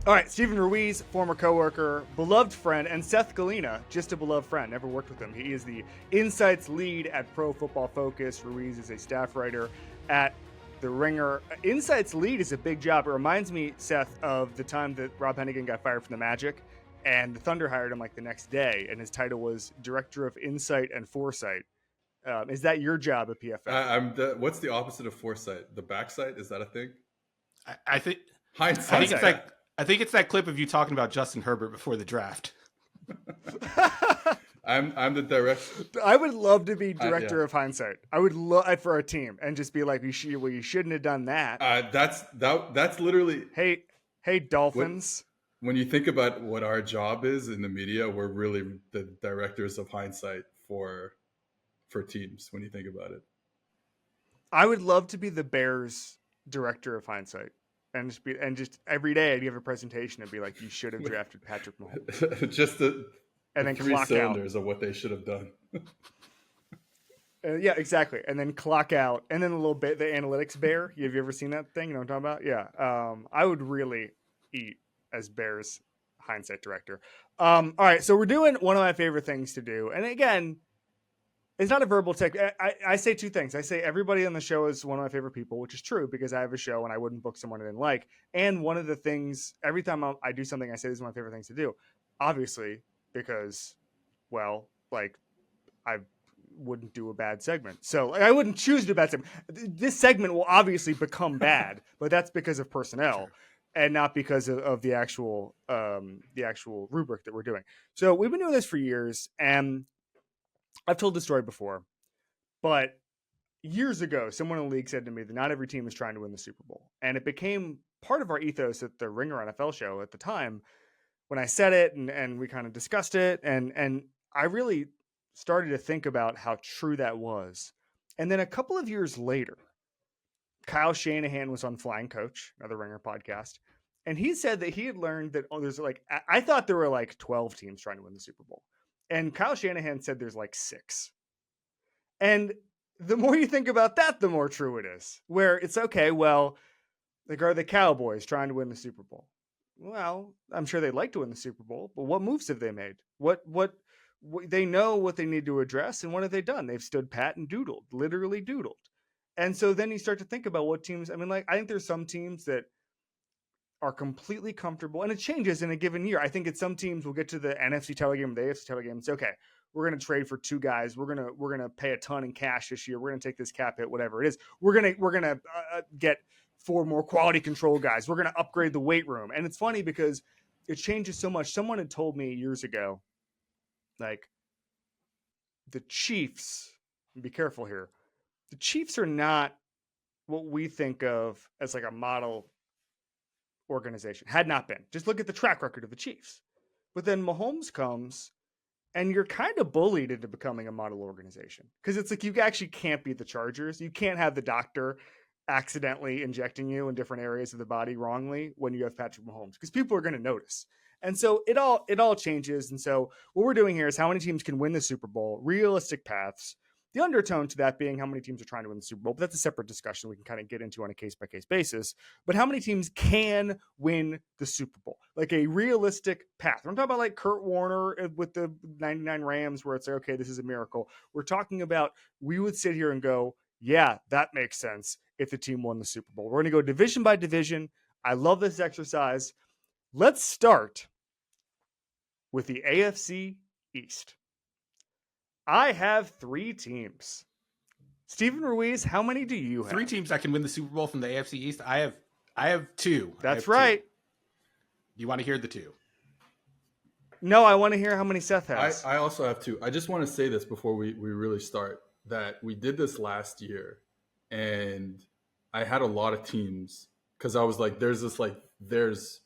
All right, Stephen Ruiz, former coworker, beloved friend, and Seth Galina, just a beloved friend. Never worked with him. He is the insights lead at Pro Football Focus. Ruiz is a staff writer at The Ringer. Insights lead is a big job. It reminds me, Seth, of the time that Rob Hennigan got fired from the Magic, and the Thunder hired him like the next day, and his title was Director of Insight and Foresight. Is that your job at PFF? What's the opposite of foresight? The backside? Is that a thing? I think Hindsight. I think it's that clip of you talking about Justin Herbert before the draft. I'm the director. I would love to be director of hindsight. I would love for a team and just be like, you shouldn't have done that. That's literally. Hey, Dolphins. When you think about what our job is in the media, we're really the directors of hindsight for teams. When you think about it, I would love to be the Bears director of hindsight. And just every day I'd give a presentation and be like, you should have drafted Patrick Mahomes. Just the then three cylinders of what they should have done. Yeah, exactly. And then clock out. And then a little bit, the analytics bear. Have you ever seen that thing? You know what I'm talking about? Yeah. I would really eat as Bears hindsight director. All right. So we're doing one of my favorite things to do. And again, it's not a verbal tech. I say two things. I say everybody on the show is one of my favorite people, which is true because I have a show and I wouldn't book someone I didn't like. And one of the things, every time I do something, I say this is one of my favorite things to do. Obviously, because, well, like, I wouldn't do a bad segment. So like, I wouldn't choose to do a bad segment. This segment will obviously become bad, but that's because of personnel and not because of the actual rubric that we're doing. So we've been doing this for years, and I've told this story before, but years ago, someone in the league said to me that not every team is trying to win the Super Bowl. And it became part of our ethos at the Ringer NFL show at the time when I said it and we kind of discussed it. And I really started to think about how true that was. And then a couple of years later, Kyle Shanahan was on Flying Coach, another Ringer podcast. And he said that he had learned that there's like, I thought there were like 12 teams trying to win the Super Bowl. And Kyle Shanahan said there's like 6. And the more you think about that, the more true it is. Where it's okay, well, like, are the Cowboys trying to win the Super Bowl? Well, I'm sure they'd like to win the Super Bowl, but what moves have they made? What they know what they need to address, and what have they done? They've stood pat and doodled, literally doodled. And so then you start to think about what teams, I mean, like, I think there's some teams that are completely comfortable, and it changes in a given year. I think at some teams we'll get to the NFC title game, the AFC title game. It's okay. We're going to trade for 2 guys. We're going to pay a ton in cash this year. We're going to take this cap hit, whatever it is. We're going to get 4 more quality control guys. We're going to upgrade the weight room. And it's funny because it changes so much. Someone had told me years ago, like, the Chiefs, be careful here. The Chiefs are not what we think of as like a model organization. Had not been. Just look at the track record of the Chiefs. But then Mahomes comes and you're kind of bullied into becoming a model organization. Because it's like you actually can't beat the Chargers. You can't have the doctor accidentally injecting you in different areas of the body wrongly when you have Patrick Mahomes. Because people are going to notice. And so it all changes. And so what we're doing here is how many teams can win the Super Bowl, realistic paths. The undertone to that being how many teams are trying to win the Super Bowl, but that's a separate discussion we can kind of get into on a case-by-case basis. But how many teams can win the Super Bowl? Like a realistic path. I'm talking about like Kurt Warner with the 99 Rams where it's like, okay, this is a miracle. We're talking about we would sit here and go, yeah, that makes sense if the team won the Super Bowl. We're going to go division by division. I love this exercise. Let's start with the AFC East. I have 3 teams. Stephen Ruiz, how many do you have? 3 teams that can win the Super Bowl from the AFC East. I have 2. That's right. 2. You want to hear the 2? No, I want to hear how many Seth has. I also have 2. I just want to say this before we really start, that we did this last year, and I had a lot of teams because I was like, there's,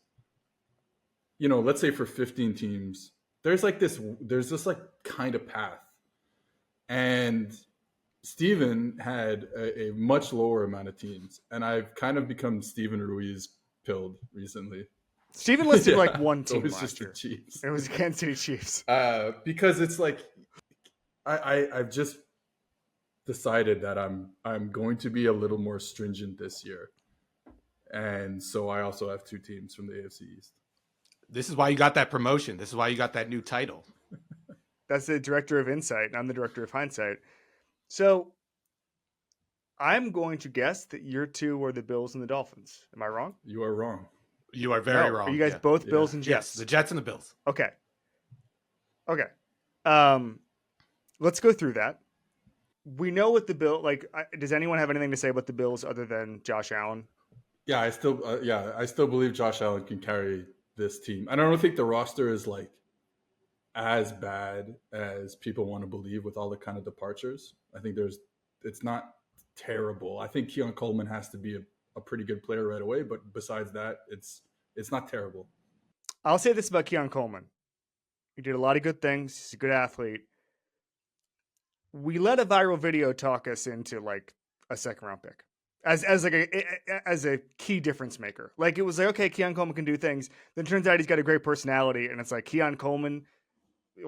you know, let's say for 15 teams, there's this like kind of path. And Steven had a much lower amount of teams, and I've kind of become Steven Ruiz pilled recently. Steven listed like one team it was last just year. The Chiefs. It was the Kansas City Chiefs. Because it's like I've just decided that I'm going to be a little more stringent this year, and so I also have 2 teams from the AFC East. This is why you got that promotion. This is why you got that new title. That's the director of insight, and I'm the director of hindsight. So I'm going to guess that year 2 are the Bills and the Dolphins. Am I wrong? You are wrong. You are very No. wrong. Are you guys both Bills and Yes, Jets? the Jets and the Bills. Okay. Let's go through that. We know what the Bill does anyone have anything to say about the Bills other than Josh Allen? Yeah, I still believe Josh Allen can carry this team. And I don't think the roster is like as bad as people want to believe with all the kind of departures. I think it's not terrible. I think Keon Coleman has to be a pretty good player right away, but besides that, it's not terrible. I'll say this about Keon Coleman. He did a lot of good things. He's a good athlete. We let a viral video talk us into like a second round pick as a key difference maker. Like it was like, okay, Keon Coleman can do things. Then it turns out he's got a great personality, and it's like Keon Coleman,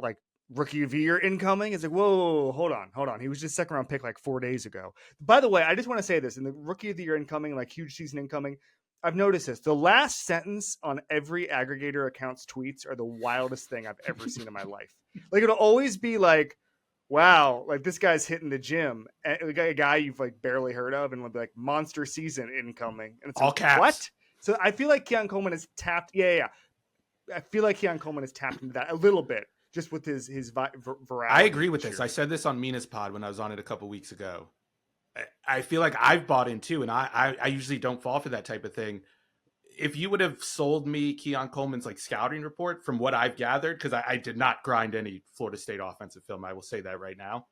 like rookie of the year incoming. It's like, whoa, hold on. He was just second round pick like 4 days ago. By the way, I just want to say this: in the rookie of the year incoming, like huge season incoming, I've noticed this. The last sentence on every aggregator account's tweets are the wildest thing I've ever seen in my life. Like it'll always be like, wow, like this guy's hitting the gym. And a guy you've like barely heard of, and it'll be like monster season incoming. And it's all like, caps. What? So I feel like Keon Coleman has tapped. Yeah. I feel like Keon Coleman has tapped into that a little bit, just with his virality. I agree with this. I said this on Mina's pod when I was on it a couple weeks ago. I feel like I've bought in too, and I usually don't fall for that type of thing. If you would have sold me Keon Coleman's like scouting report from what I've gathered, because I did not grind any Florida State offensive film, I will say that right now.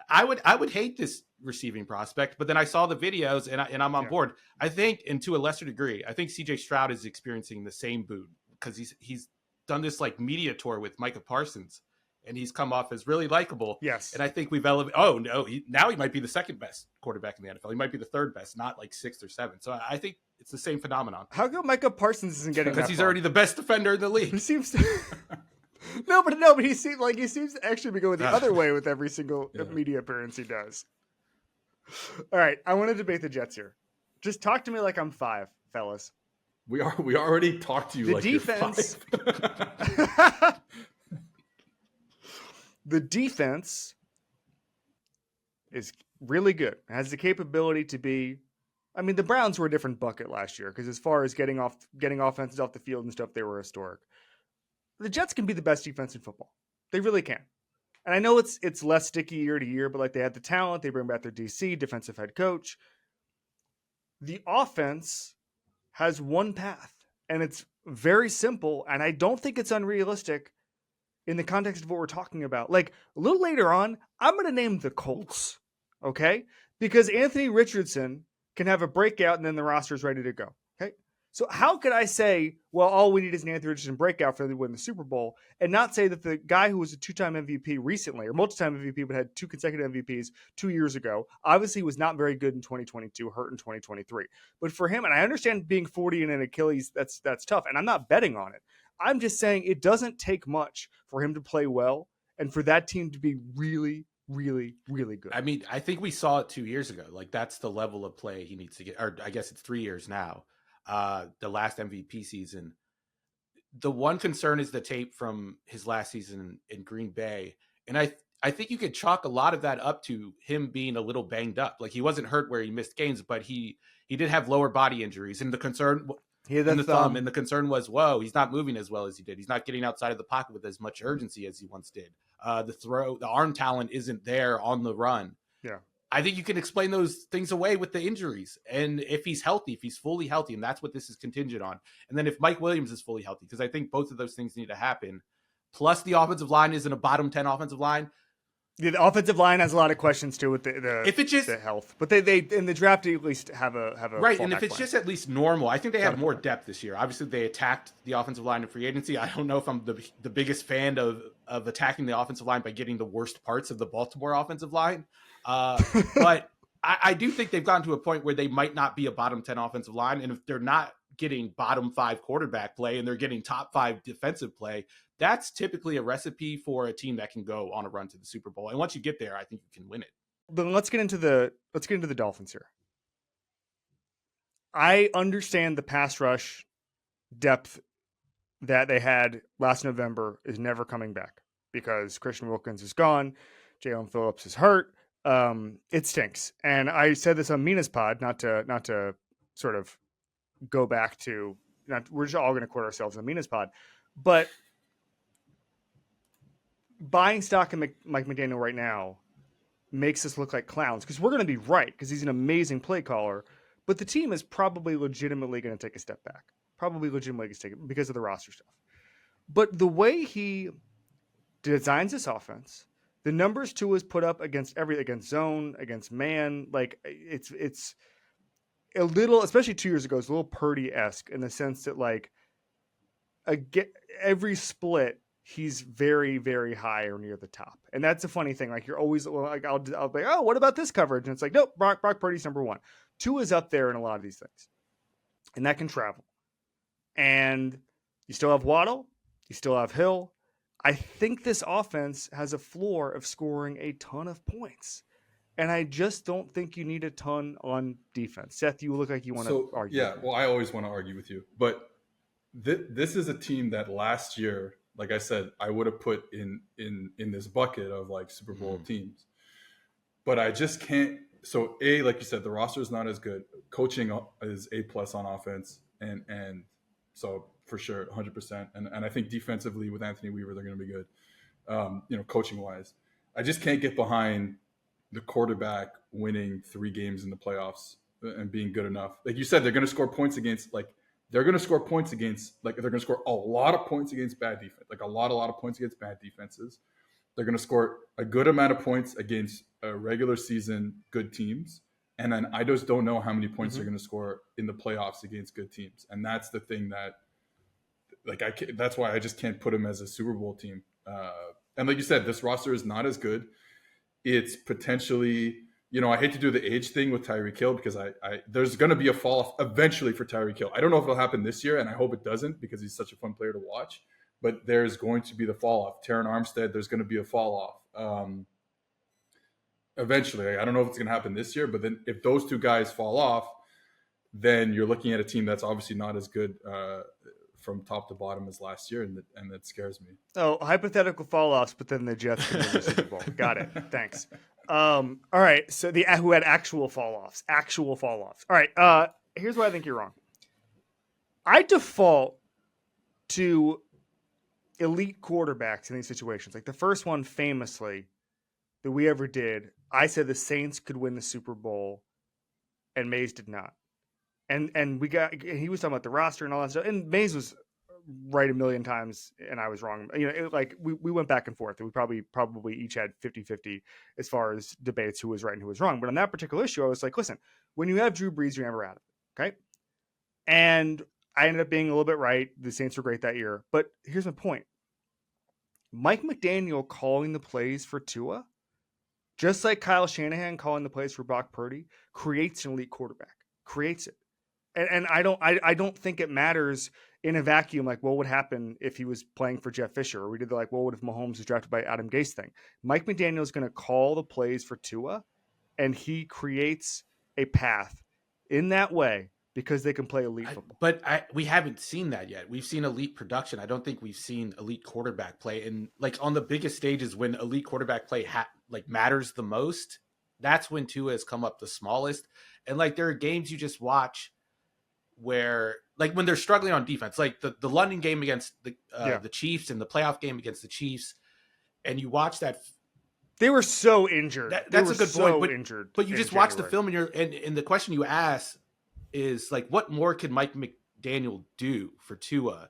I would hate this receiving prospect, but then I saw the videos and I'm on board. I think, and to a lesser degree, I think CJ Stroud is experiencing the same boon because he's done this like media tour with Micah Parsons, and he's come off as really likable. Yes. And I think we've elevated. Oh no, now he might be the second best quarterback in the NFL. He might be the third best, not like sixth or seventh. So I think it's the same phenomenon. How come Micah Parsons isn't getting? Because he's already the best defender in the league. He seems to. No, but he seems to actually be going the other way with every single media appearance he does. All right, I want to debate the Jets here. Just talk to me like I'm 5, fellas. We already talked to you The like defense, you're 5. The defense is really good. It has the capability to be. I mean, the Browns were a different bucket last year because as far as getting offenses off the field and stuff, they were historic. The Jets can be the best defense in football. They really can. And I know it's less sticky year to year, but like they had the talent, they bring back their DC, defensive head coach. The offense has one path, and it's very simple, and I don't think it's unrealistic in the context of what we're talking about. Like a little later on, I'm going to name the Colts, okay? Because Anthony Richardson can have a breakout and then the roster is ready to go, okay? So how could I say, well, all we need is an Anthony Richardson breakout for them to win the Super Bowl, and not say that the guy who was a 2-time MVP recently, or multi-time MVP, but had 2 consecutive MVPs 2 years ago, obviously was not very good in 2022, hurt in 2023. But for him, and I understand being 40 and an Achilles, that's tough, and I'm not betting on it. I'm just saying it doesn't take much for him to play well and for that team to be really, really, really good. I mean, I think we saw it 2 years ago. Like that's the level of play he needs to get, or I guess it's 3 years now. The last MVP season. The one concern is the tape from his last season in Green Bay. And I think you could chalk a lot of that up to him being a little banged up. Like he wasn't hurt where he missed games, but he did have lower body injuries. And the concern and the thumb, and the concern was, whoa, he's not moving as well as he did. He's not getting outside of the pocket with as much urgency as he once did. The arm talent isn't there on the run. Yeah. I think you can explain those things away with the injuries. And if he's healthy, if he's fully healthy, and that's what this is contingent on. And then if Mike Williams is fully healthy, because I think both of those things need to happen. Plus the offensive line isn't a bottom 10 offensive line. Yeah, the offensive line has a lot of questions too with the health, but they in the draft they at least have a right. And if it's plan. just at least normal, I think they have more depth this year. Obviously, they attacked the offensive line in free agency. I don't know if I'm the biggest fan of attacking the offensive line by getting the worst parts of the Baltimore offensive line, but I do think they've gotten to a point where they might not be a bottom 10 offensive line, and if they're not getting bottom 5 quarterback play and they're getting top 5 defensive play, that's typically a recipe for a team that can go on a run to the Super Bowl. And once you get there, I think you can win it. Then let's get into the Dolphins here. I understand the pass rush depth that they had last November is never coming back because Christian Wilkins is gone, Jalen Phillips is hurt. It stinks, and I said this on Mina's pod, not to sort of go back to. We're just all going to quote ourselves on Mina's pod, but buying stock in Mike McDaniel right now makes us look like clowns because we're going to be right because he's an amazing play caller, but the team is probably legitimately going to take a step back. Probably legitimately take it because of the roster stuff. But the way he designs this offense, the numbers Tua's put up against zone, against man, like it's a little, especially 2 years ago, it's a little Purdy-esque in the sense that like every split he's very, very high or near the top. And that's a funny thing. Like you're always like, I'll be like, oh, what about this coverage? And it's like, nope, Brock Purdy's number one. Tua's up there in a lot of these things. And that can travel. And you still have Waddle. You still have Hill. I think this offense has a floor of scoring a ton of points. And I just don't think you need a ton on defense. Seth, you look like you want to argue. Yeah, well, I always want to argue with you. But this is a team that last year, like I said, I would have put in this bucket of like Super Bowl teams. But I just can't. So like you said, the roster is not as good. Coaching is A+ on offense. And so for sure, 100%. And I think defensively with Anthony Weaver, they're going to be good, coaching wise. I just can't get behind the quarterback winning 3 games in the playoffs and being good enough. Like you said, they're going to score points against they're going to score a lot of points against bad defense, like a lot of points against bad defenses. They're going to score a good amount of points against regular season good teams. And then I just don't know how many points they're going to score in the playoffs against good teams. And that's the thing that, that's why I just can't put them as a Super Bowl team. And like you said, this roster is not as good. It's potentially, I hate to do the age thing with Tyreek Hill because there's going to be a fall off eventually for Tyreek Hill. I don't know if it'll happen this year, and I hope it doesn't because he's such a fun player to watch. But there's going to be the fall off. Terron Armstead, there's going to be a fall off. Eventually, I don't know if it's going to happen this year, but then if those two guys fall off, then you're looking at a team that's obviously not as good from top to bottom as last year, and that scares me. Oh, hypothetical fall-offs, but then the Jets can win the Super Bowl. Got it. Thanks. All right, so who had actual fall-offs. All right, here's why I think you're wrong. I default to elite quarterbacks in these situations. Like the first one famously that we ever did, I said the Saints could win the Super Bowl, and Mays did not. And he was talking about the roster and all that stuff. And Mays was right a million times, and I was wrong. We went back and forth. And we probably each had 50-50 as far as debates who was right and who was wrong. But on that particular issue, I was like, listen, when you have Drew Brees, you're never out of it. Okay. And I ended up being a little bit right. The Saints were great that year. But here's my point. Mike McDaniel calling the plays for Tua, just like Kyle Shanahan calling the plays for Brock Purdy, creates an elite quarterback. Creates it. And I don't think it matters in a vacuum, like what would happen if he was playing for Jeff Fisher, or we did what would if Mahomes was drafted by Adam Gase thing. Mike McDaniel is going to call the plays for Tua, and he creates a path in that way because they can play elite football. But we haven't seen that yet. We've seen elite production. I don't think we've seen elite quarterback play. And like on the biggest stages, when elite quarterback play matters the most, that's when Tua has come up the smallest. And like there are games you just watch where like when they're struggling on defense, like the London game against the Chiefs and the playoff game against the Chiefs, and you watch that. They were so injured. That's a good point. But you just watch the film and the question you ask is like, what more could Mike McDaniel do for Tua?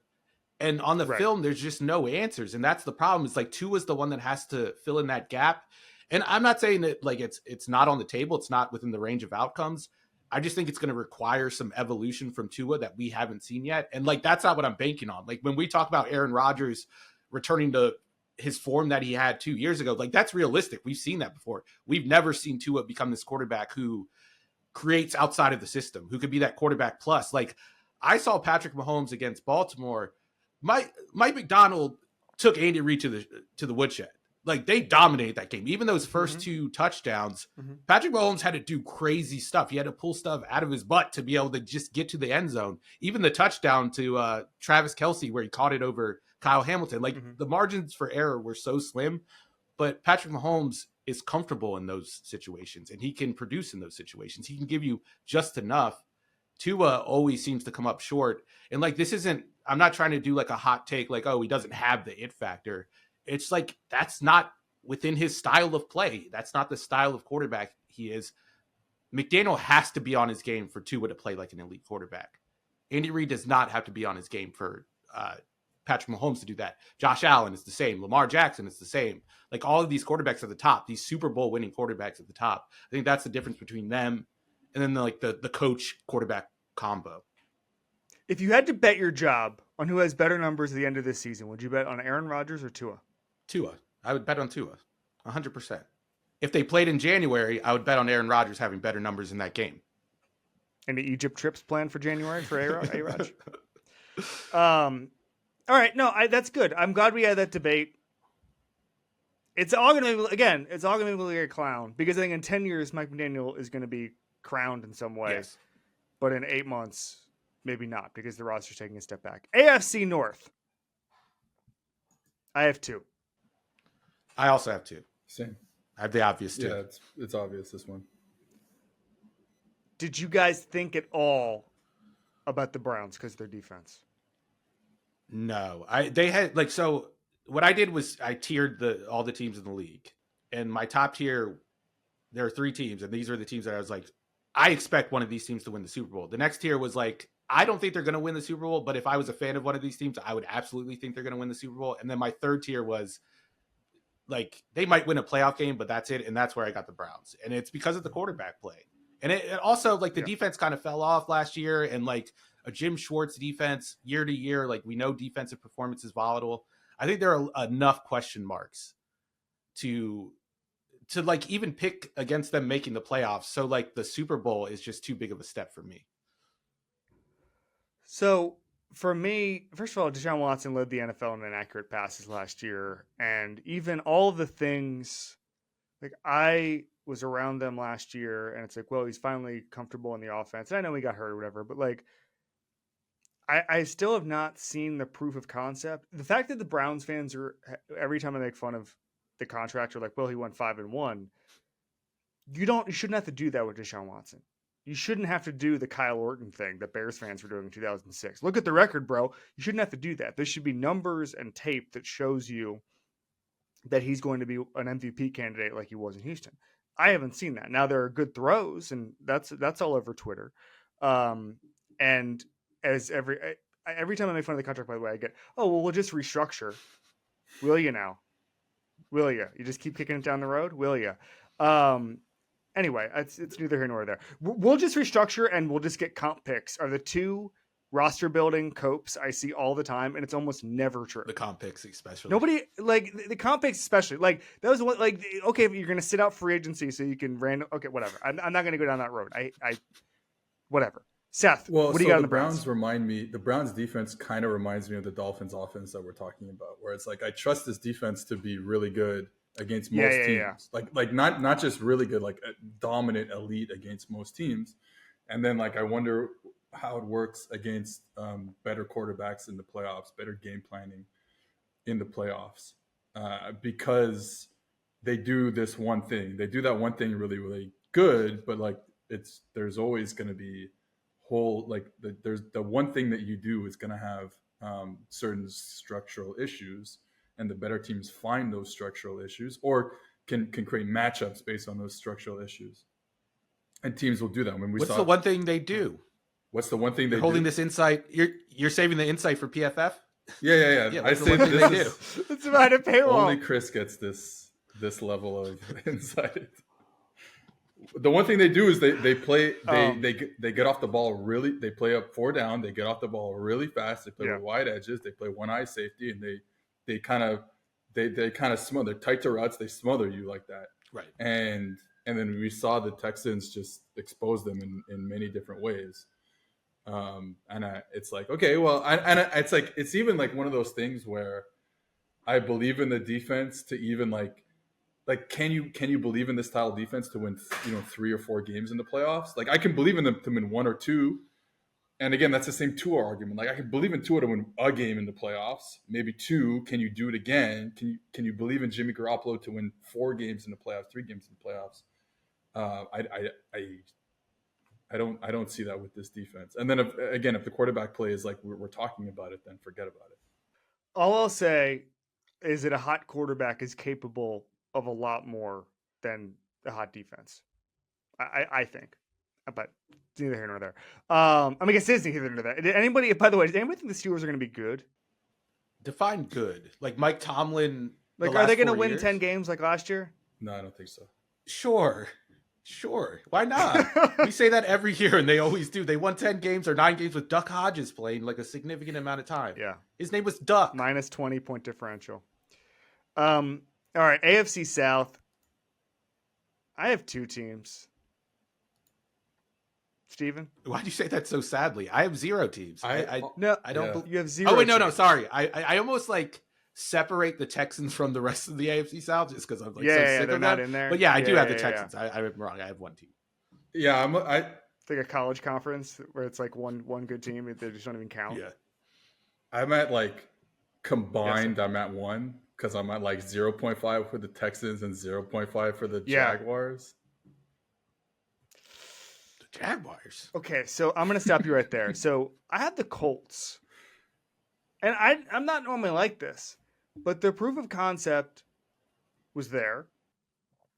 And on the film, there's just no answers. And that's the problem. It's like Tua's the one that has to fill in that gap. And I'm not saying that like it's not on the table. It's not within the range of outcomes. I just think it's going to require some evolution from Tua that we haven't seen yet. And like, that's not what I'm banking on. Like when we talk about Aaron Rodgers returning to his form that he had 2 years ago, like that's realistic. We've seen that before. We've never seen Tua become this quarterback who creates outside of the system, who could be that quarterback plus. Like I saw Patrick Mahomes against Baltimore. Mike McDonald took Andy Reid to the woodshed. Like, they dominated that game. Even those first Mhm. 2 touchdowns, Mhm. Patrick Mahomes had to do crazy stuff. He had to pull stuff out of his butt to be able to just get to the end zone. Even the touchdown to Travis Kelce, where he caught it over Kyle Hamilton. Like, Mhm. the margins for error were so slim. But Patrick Mahomes is comfortable in those situations, and he can produce in those situations. He can give you just enough. Tua always seems to come up short. And, like, this isn't, I'm not trying to do like a hot take, like, oh, he doesn't have the it factor. It's like, that's not within his style of play. That's not the style of quarterback he is. McDaniel has to be on his game for Tua to play like an elite quarterback. Andy Reid does not have to be on his game for Patrick Mahomes to do that. Josh Allen is the same. Lamar Jackson is the same. Like, all of these quarterbacks at the top, these Super Bowl winning quarterbacks at the top, I think that's the difference between them and then the coach quarterback combo. If you had to bet your job on who has better numbers at the end of this season, would you bet on Aaron Rodgers or Tua? Tua. I would bet on Tua. 100%. If they played in January, I would bet on Aaron Rodgers having better numbers in that game. Any Egypt trips planned for January for A-Rod? All right, no, that's good. I'm glad we had that debate. It's all going to be, again, it's all going to be like a clown, because I think in 10 years, Mike McDaniel is going to be crowned in some way. Yes. But in 8 months, maybe not, because the roster's taking a step back. AFC North. I have 2. I also have 2. Same. I have the obvious 2. Yeah, it's obvious, this one. Did you guys think at all about the Browns because of their defense? No, they had like, so what I did was I tiered all the teams in the league, and my top tier, there are 3 teams, and these are the teams that I was like, I expect one of these teams to win the Super Bowl. The next tier was like, I don't think they're going to win the Super Bowl, but if I was a fan of one of these teams, I would absolutely think they're going to win the Super Bowl. And then my third tier was like, they might win a playoff game, but that's it. And that's where I got the Browns. And it's because of the quarterback play. And it also, like, the defense kind of fell off last year, and like a Jim Schwartz defense year to year, like, we know defensive performance is volatile. I think there are enough question marks to like even pick against them making the playoffs. So like the Super Bowl is just too big of a step for me. So for me, first of all, Deshaun Watson led the NFL in inaccurate passes last year. And even all of the things, like, I was around them last year, and it's like, well, he's finally comfortable in the offense. And I know he got hurt or whatever, but like, I still have not seen the proof of concept. The fact that the Browns fans are, every time I make fun of the contract, are like, well, he went 5-1. You shouldn't have to do that with Deshaun Watson. You shouldn't have to do the Kyle Orton thing that Bears fans were doing in 2006. Look at the record, bro. You shouldn't have to do that. There should be numbers and tape that shows you that he's going to be an MVP candidate like he was in Houston. I haven't seen that. Now, there are good throws, and that's all over Twitter. And as every time I make fun of the contract, by the way, I get, oh, well, we'll just restructure. Will you now? Will you? You just keep kicking it down the road? Will you? Anyway, it's neither here nor there. We'll just restructure, and we'll just get comp picks are the 2 roster building copes I see all the time, and it's almost never true. The comp picks, especially. Nobody, like, the comp picks, especially, like, that was what, like, okay, if you're gonna sit out free agency so you can okay, whatever. I'm not gonna go down that road. I whatever. Seth, Well, what do you got on the Browns? The Browns defense kind of reminds me of the Dolphins offense that we're talking about, where it's like, I trust this defense to be really good against most teams. Yeah. Like not just really good, like a dominant elite against most teams. And then, like, I wonder how it works against better quarterbacks in the playoffs, better game planning in the playoffs, because they do this one thing. They do that one thing really, really good, but like, there's always going to be there's the one thing that you do is going to have certain structural issues, and the better teams find those structural issues or can create matchups based on those structural issues. And teams will do that. What's the one thing they do? What's the one thing You're holding this insight? You're saving the insight for PFF? Yeah. I say this It's about a paywall. Only Chris gets this level of insight. The one thing they do is they get off the ball really. They play up 4 down. They get off the ball really fast. They play with wide edges. They play one eye safety, and they kind of smother tight to routes. They smother you like that, right? And then we saw the Texans just expose them in many different ways. It's like, okay, well, it's like, it's even like one of those things where I believe in the defense to even like like, can you believe in this style of defense to win 3 or 4 games in the playoffs? Like, I can believe in them to win 1 or 2. And again, that's the same Tua argument. Like, I can believe in Tua to win a game in the playoffs, maybe 2. Can you do it again? Can you believe in Jimmy Garoppolo to win 4 games in the playoffs, 3 games in the playoffs? I don't see that with this defense. And then if the quarterback play is like we're talking about it, then forget about it. All I'll say is that a hot quarterback is capable of a lot more than a hot defense. I think, but it's neither here nor there. I mean, I guess it's neither here nor there. Anybody, by the way, does anybody think the Steelers are going to be good? Define good. Like Mike Tomlin. Like, are they going to win 10 games like last year? No, I don't think so. Sure. Why not? We say that every year, and they always do. They won 10 games or 9 games with Duck Hodges playing like a significant amount of time. Yeah. His name was Duck. Minus 20 point differential. All right, AFC South. I have 2 teams. Steven? Why'd you say that so sadly? I have 0 teams. I don't. Yeah. You have 0. Oh wait, no, teams. sorry. I almost like separate the Texans from the rest of the AFC South just because I'm like so sick they're of not them. in there. But yeah, I do have the Yeah. Texans. I'm wrong. I have 1 team. Yeah, It's like a college conference where it's like one good team. They just don't even count. Yeah. I'm at like combined. I'm at 1 because I'm at like 0.5 for the Texans and 0.5 for the Jaguars. The Jaguars. Okay, so I'm going to stop you right there. So I had the Colts. And I'm not normally like this, but the proof of concept was there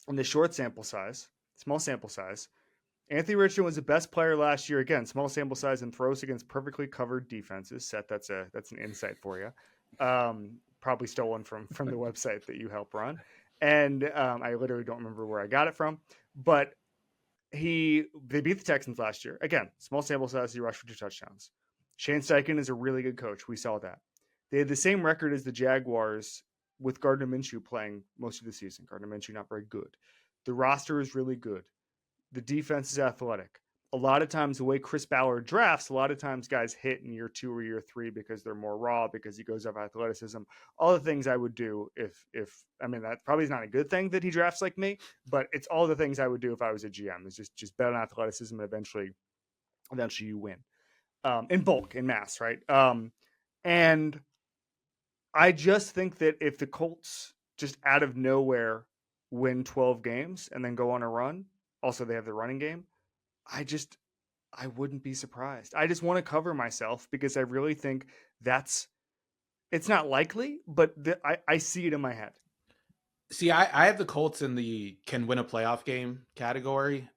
in the short sample size, small sample size. Anthony Richardson was the best player last year. Again, small sample size and throws against perfectly covered defenses. Seth, that's an insight for you. Probably stolen from the website that you help run. And I literally don't remember where I got it from. But they beat the Texans last year. Again, small sample size, he rushed for 2 touchdowns. Shane Steichen is a really good coach. We saw that. They had the same record as the Jaguars with Gardner Minshew playing most of the season. Gardner Minshew not very good. The roster is really good. The defense is athletic. A lot of times the way Chris Ballard drafts, a lot of times guys hit in year 2 or year 3 because they're more raw, because he goes off athleticism. All the things I would do if I mean, that probably is not a good thing that he drafts like me, but it's all the things I would do if I was a GM. Is just bet on athleticism and eventually you win. In bulk, in mass, right? And I just think that if the Colts just out of nowhere win 12 games and then go on a run, also they have the running game, I wouldn't be surprised. I just want to cover myself because I really think it's not likely, but I see it in my head. See, I have the Colts in the can win a playoff game category.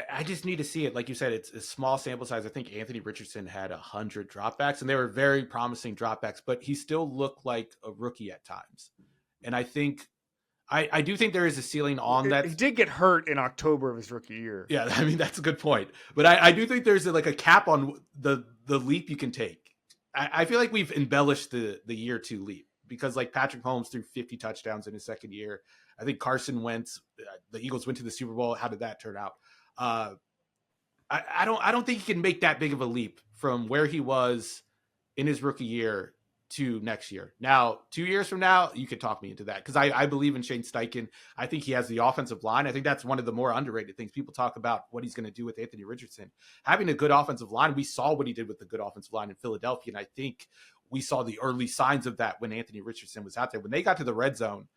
I just need to see it. Like you said, it's a small sample size. I think Anthony Richardson had 100 dropbacks, and they were very promising dropbacks, but he still looked like a rookie at times. And I think, I do think there is a ceiling on that. He did get hurt in October of his rookie year. Yeah, I mean, that's a good point. But I do think there's a cap on the leap you can take. I feel like we've embellished the year 2 leap because like Patrick Mahomes threw 50 touchdowns in his second year. I think Carson Wentz, the Eagles went to the Super Bowl. How did that turn out? I don't think he can make that big of a leap from where he was in his rookie year to next year. Now, 2 years from now, you could talk me into that because I believe in Shane Steichen. I think he has the offensive line. I think that's one of the more underrated things. People talk about what he's going to do with Anthony Richardson. Having a good offensive line, we saw what he did with the good offensive line in Philadelphia, and I think we saw the early signs of that when Anthony Richardson was out there. When they got to the red zone,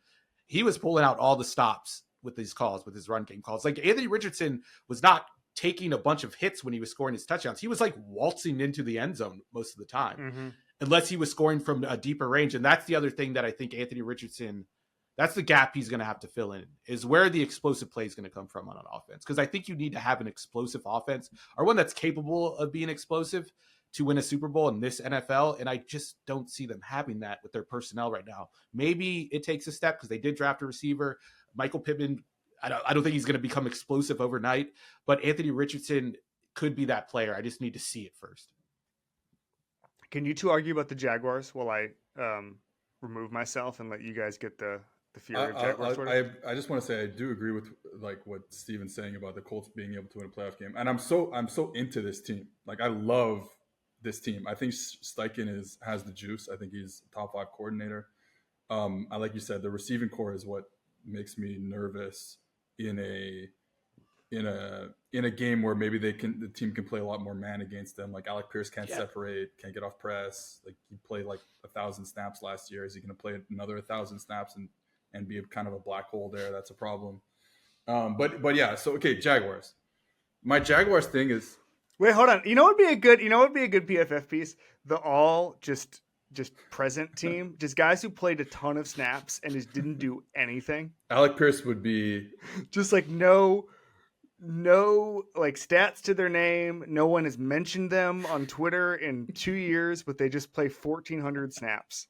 he was pulling out all the stops with these calls, with his run game calls. Like Anthony Richardson was not taking a bunch of hits when he was scoring his touchdowns. He was like waltzing into the end zone most of the time, unless he was scoring from a deeper range. And that's the other thing that I think Anthony Richardson, that's the gap he's going to have to fill in, is where the explosive play is going to come from on an offense. Because I think you need to have an explosive offense or one that's capable of being explosive to win a Super Bowl in this NFL. And I just don't see them having that with their personnel right now. Maybe it takes a step because they did draft a receiver. Michael Pittman, I don't think he's going to become explosive overnight, but Anthony Richardson could be that player. I just need to see it first. Can you two argue about the Jaguars while I remove myself and let you guys get the fear of Jaguars? I just want to say I do agree with like what Steven's saying about the Colts being able to win a playoff game, and I'm so into this team. Like I love this team. I think Steichen has the juice. I think he's a top 5 coordinator. Like you said, the receiving core is what makes me nervous in a game where maybe the team can play a lot more man against them. Like Alec Pierce can't separate, can't get off press. Like he played like 1,000 snaps last year. Is he going to play another 1,000 snaps and be kind of a black hole there? That's a problem. But yeah. So okay, Jaguars. My Jaguars thing is. Wait, hold on. You know what would be a good PFF piece? The all just present team, just guys who played a ton of snaps and just didn't do anything. Alec Pierce would be just like no like stats to their name. No one has mentioned them on Twitter in 2 years, but they just play 1,400 snaps.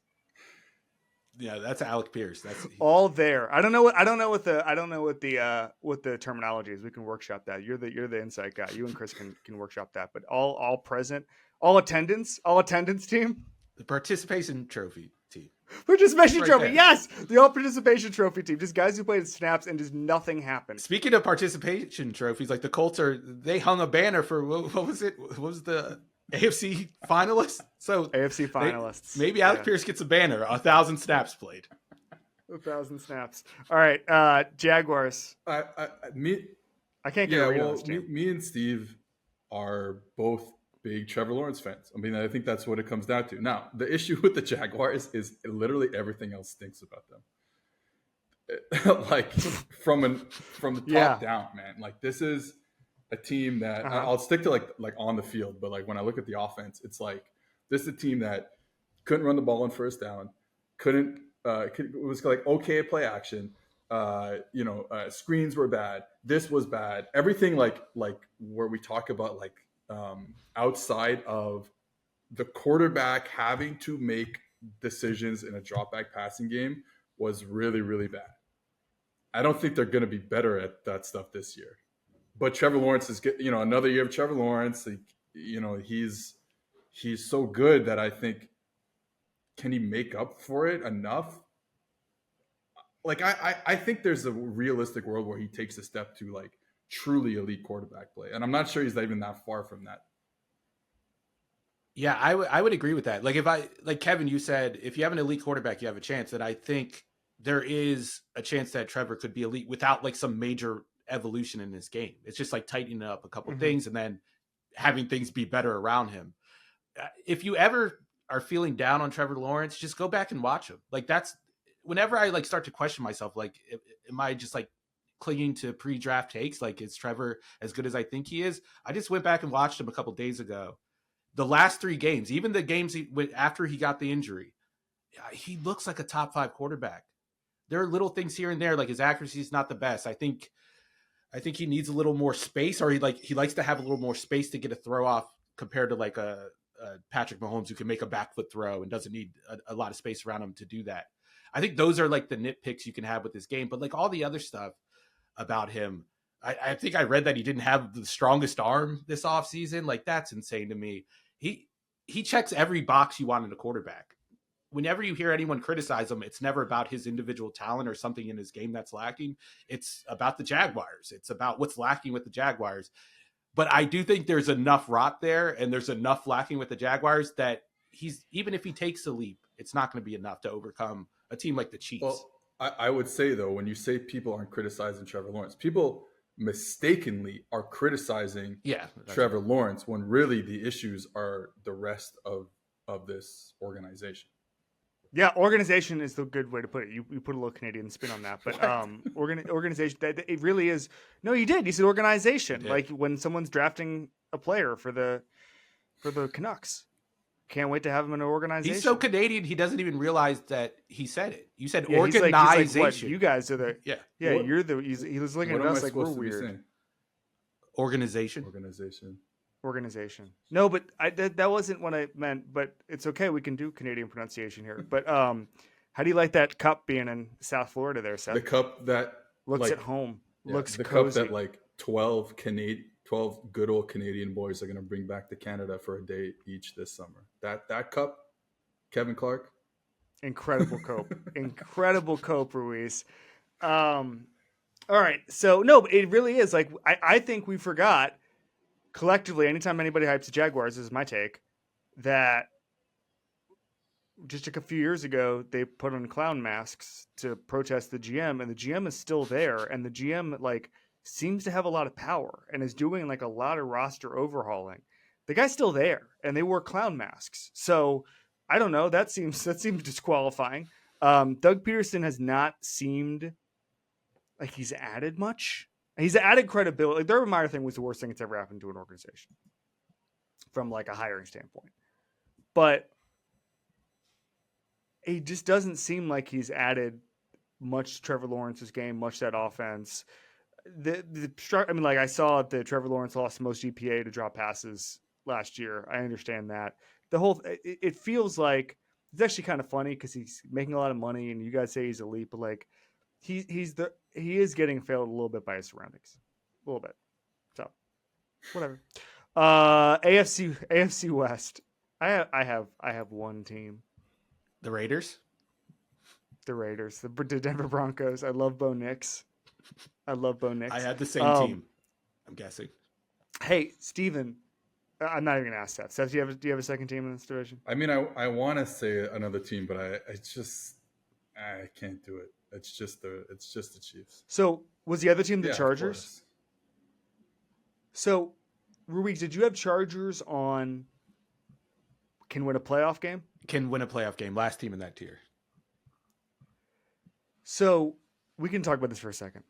Yeah, that's Alec Pierce. That's all there. I don't know what the terminology is. We can workshop that. You're the insight guy. You and Chris can workshop that. But all present, all attendance team. The participation trophy team. Participation trophy, yes! The all participation trophy team. Just guys who played snaps and just nothing happened. Speaking of participation trophies, like the Colts they hung a banner for, what was it? What was the AFC finalists? So AFC finalists. Maybe Alec Pierce gets a banner, 1,000 snaps played. 1,000 snaps. All right, Jaguars. I can't get a read on this team. Me and Steve are both big Trevor Lawrence fans. I mean, I think that's what it comes down to. Now, the issue with the Jaguars is literally everything else stinks about them. Like from the top down, man. Like this is a team that I'll stick to like on the field, but like when I look at the offense, it's like this is a team that couldn't run the ball on first down, it was like okay at play action. Screens were bad. This was bad. Everything like where we talk about like outside of the quarterback having to make decisions in a drop back passing game was really, really bad. I don't think they're going to be better at that stuff this year. But Trevor Lawrence is, another year of Trevor Lawrence. Like, he's so good that I think, can he make up for it enough? Like, I think there's a realistic world where he takes a step to like truly elite quarterback play. And I'm not sure he's even that far from that. Yeah, I would agree with that. Like Kevin, you said, if you have an elite quarterback, you have a chance. And I think there is a chance that Trevor could be elite without like some major evolution in his game. It's just like tightening up a couple things and then having things be better around him. If you ever are feeling down on Trevor Lawrence, just go back and watch him. Like that's whenever I like start to question myself, like, am I just like clinging to pre-draft takes? Like, is Trevor as good as I think he is? I just went back and watched him a couple days ago. The last 3 games, even the games after he got the injury, he looks like a top 5 quarterback. There are little things here and there, like his accuracy is not the best. I think he needs a little more space, or he likes to have a little more space to get a throw off compared to like a Patrick Mahomes who can make a backfoot throw and doesn't need a lot of space around him to do that. I think those are like the nitpicks you can have with this game, but like all the other stuff about him, I think I read that he didn't have the strongest arm this offseason. Like that's insane to me. He checks every box you want in a quarterback. Whenever you hear anyone criticize him, it's never about his individual talent or something in his game that's lacking. It's about the Jaguars. It's about what's lacking with the Jaguars. But I do think there's enough rot there and there's enough lacking with the Jaguars that even if he takes a leap, it's not going to be enough to overcome a team like the Chiefs. Well, I would say, though, when you say people aren't criticizing Trevor Lawrence, people mistakenly are criticizing Trevor Lawrence when really the issues are the rest of this organization. Yeah, organization is the good way to put it. You put a little Canadian spin on that, but organization. It really is. No, you did. You said organization. Yeah. Like when someone's drafting a player for the Canucks, can't wait to have him in an organization. He's so Canadian, he doesn't even realize that he said it. You said organization. He's like, what, you guys are the What, you're the. He was looking at us like we're weird. Organization. No, but that wasn't what I meant. But it's okay. We can do Canadian pronunciation here. But how do you like that cup being in South Florida there, Seth? The cup that looks at home. Looks the cozy. Cup that like 12 good old Canadian boys are going to bring back to Canada for a day each this summer. That cup, Kevin Clark. Incredible cope. Incredible cope, Ruiz. All right. So, no, but it really is. Like, I think we forgot collectively, anytime anybody hypes the Jaguars, this is my take, that just a few years ago, they put on clown masks to protest the GM, and the GM is still there, and the GM like seems to have a lot of power and is doing like a lot of roster overhauling. The guy's still there, and they wore clown masks. So I don't know. That seems disqualifying. Doug Peterson has not seemed like he's added much. He's added credibility. Like, the Urban Meyer thing was the worst thing that's ever happened to an organization from like a hiring standpoint. But he just doesn't seem like he's added much to Trevor Lawrence's game, much to that offense. I mean, like I saw that Trevor Lawrence lost the most GPA to drop passes last year. I understand that. It feels like it's actually kind of funny because he's making a lot of money, and you guys say he's elite, but like he is getting failed a little bit by his surroundings, a little bit. So whatever. AFC West. I have one team. The Raiders. The Raiders. The Denver Broncos. I love Bo Nix. I had the same team. I'm guessing. Hey, Steven. I'm not even gonna ask Seth. Seth, do you have a second team in this division? I mean, I want to say another team, but I can't do it. It's just the Chiefs. So was the other team the Chargers? So, Ruiz, did you have Chargers on? Can win a playoff game? Can win a playoff game. Last team in that tier. So we can talk about this for a second.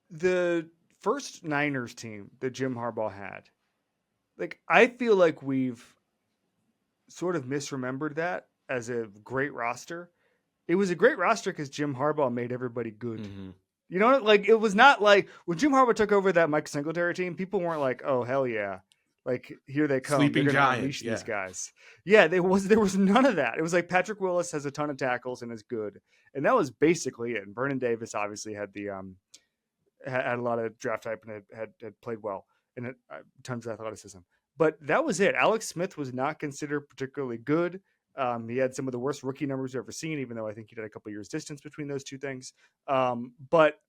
The first Niners team that Jim Harbaugh had, like, I feel like we've sort of misremembered that as a great roster. It was a great roster because Jim Harbaugh made everybody good. Mm-hmm. You know, like, it was not like when Jim Harbaugh took over that Mike Singletary team, people weren't like, oh, hell yeah. Like, here they come. Sleeping They're going to giant, unleash these guys. Yeah, there was none of that. It was like Patrick Willis has a ton of tackles and is good. And that was basically it. And Vernon Davis obviously had the had a lot of draft type and had played well and tons of athleticism. But that was it. Alex Smith was not considered particularly good. He had some of the worst rookie numbers I've ever seen, even though I think he had a couple years distance between those two things. But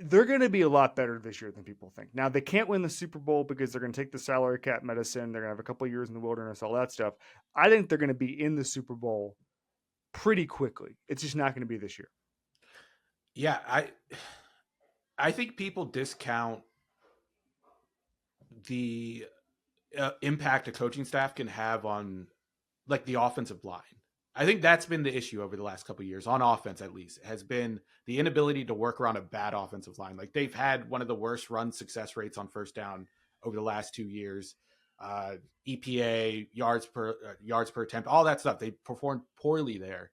they're going to be a lot better this year than people think. Now, they can't win the Super Bowl because they're going to take the salary cap medicine. They're going to have a couple years in the wilderness, all that stuff. I think they're going to be in the Super Bowl pretty quickly. It's just not going to be this year. Yeah, I think people discount the impact a coaching staff can have on, like, the offensive line. I think that's been the issue over the last couple of years, on offense at least, has been the inability to work around a bad offensive line. Like, they've had one of the worst run success rates on first down over the last 2 years. EPA, yards per attempt, all that stuff. They performed poorly there.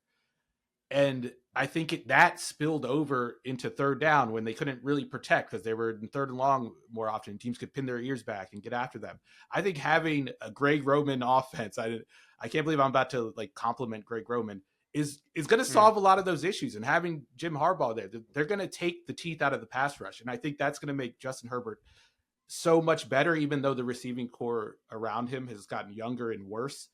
And I think that spilled over into third down when they couldn't really protect because they were in third and long more often. Teams could pin their ears back and get after them. I think having a Greg Roman offense, I can't believe I'm about to like compliment Greg Roman, is going to solve a lot of those issues. And having Jim Harbaugh there, they're going to take the teeth out of the pass rush. And I think that's going to make Justin Herbert so much better, even though the receiving core around him has gotten younger and worse.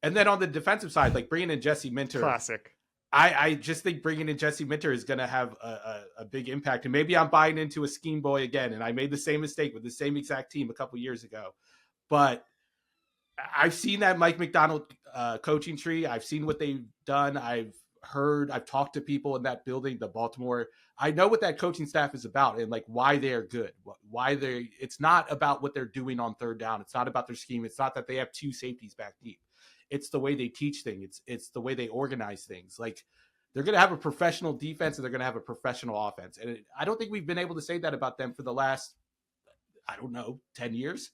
And then on the defensive side, like bringing in Jesse Minter. Classic. I just think bringing in Jesse Minter is going to have a big impact. And maybe I'm buying into a scheme boy again. And I made the same mistake with the same exact team a couple years ago. But I've seen that Mike McDonald coaching tree. I've seen what they've done. I've talked to people in that building, the Baltimore. I know what that coaching staff is about and like why they are good. It's not about what they're doing on third down. It's not about their scheme. It's not that they have two safeties back deep. It's the way they teach things. It's the way they organize things. Like, they're going to have a professional defense and they're going to have a professional offense. And I don't think we've been able to say that about them for the last, 10 years.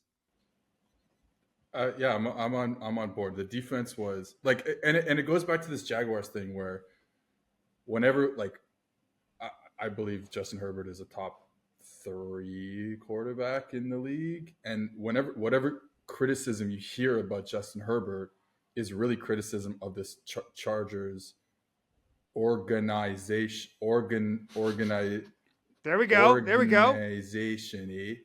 Yeah, I'm on board. The defense was like, and it goes back to this Jaguars thing where whenever, like, I believe Justin Herbert is a top 3 quarterback in the league. And whatever criticism you hear about Justin Herbert is really criticism of this Chargers organization. There we go. Organization-y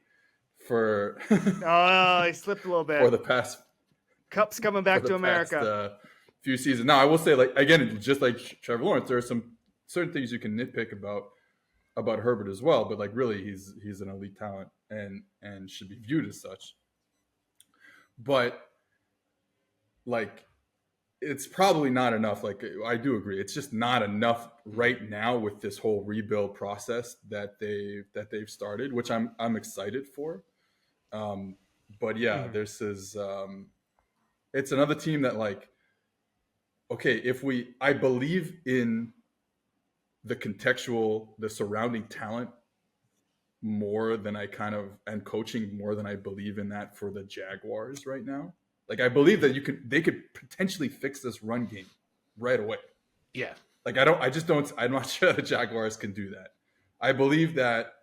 for he slipped a little bit. For the past Cup's coming back to America. Past, few seasons. Now, I will say, like, again, just like Trevor Lawrence, there are some certain things you can nitpick about Herbert as well, but like really he's an elite talent and should be viewed as such. But like it's probably not enough. Like I do agree, it's just not enough right now with this whole rebuild process that they've started, which I'm excited for. Um, but yeah, Mhm. this is it's another team that like okay, I believe in the surrounding talent more than I kind of and coaching more than I believe in that for the Jaguars right now. Like I believe that they could potentially fix this run game right away. Yeah. Like I'm not sure the Jaguars can do that. I believe that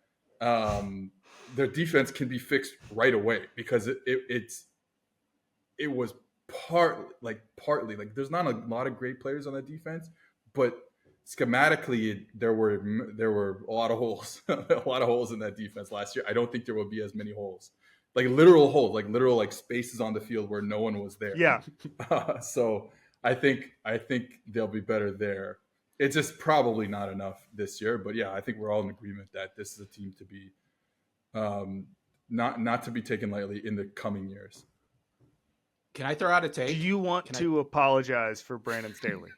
their defense can be fixed right away because it was partly like there's not a lot of great players on the defense, but schematically there were a lot of holes, a lot of holes in that defense last year. I don't think there will be as many holes, like literal holes, like literal like spaces on the field where no one was there. Yeah. So I think they'll be better there. It's just probably not enough this year, but yeah, I think we're all in agreement that this is a team to be not to be taken lightly in the coming years. Can I throw out a Do take? you want to apologize for Brandon Staley?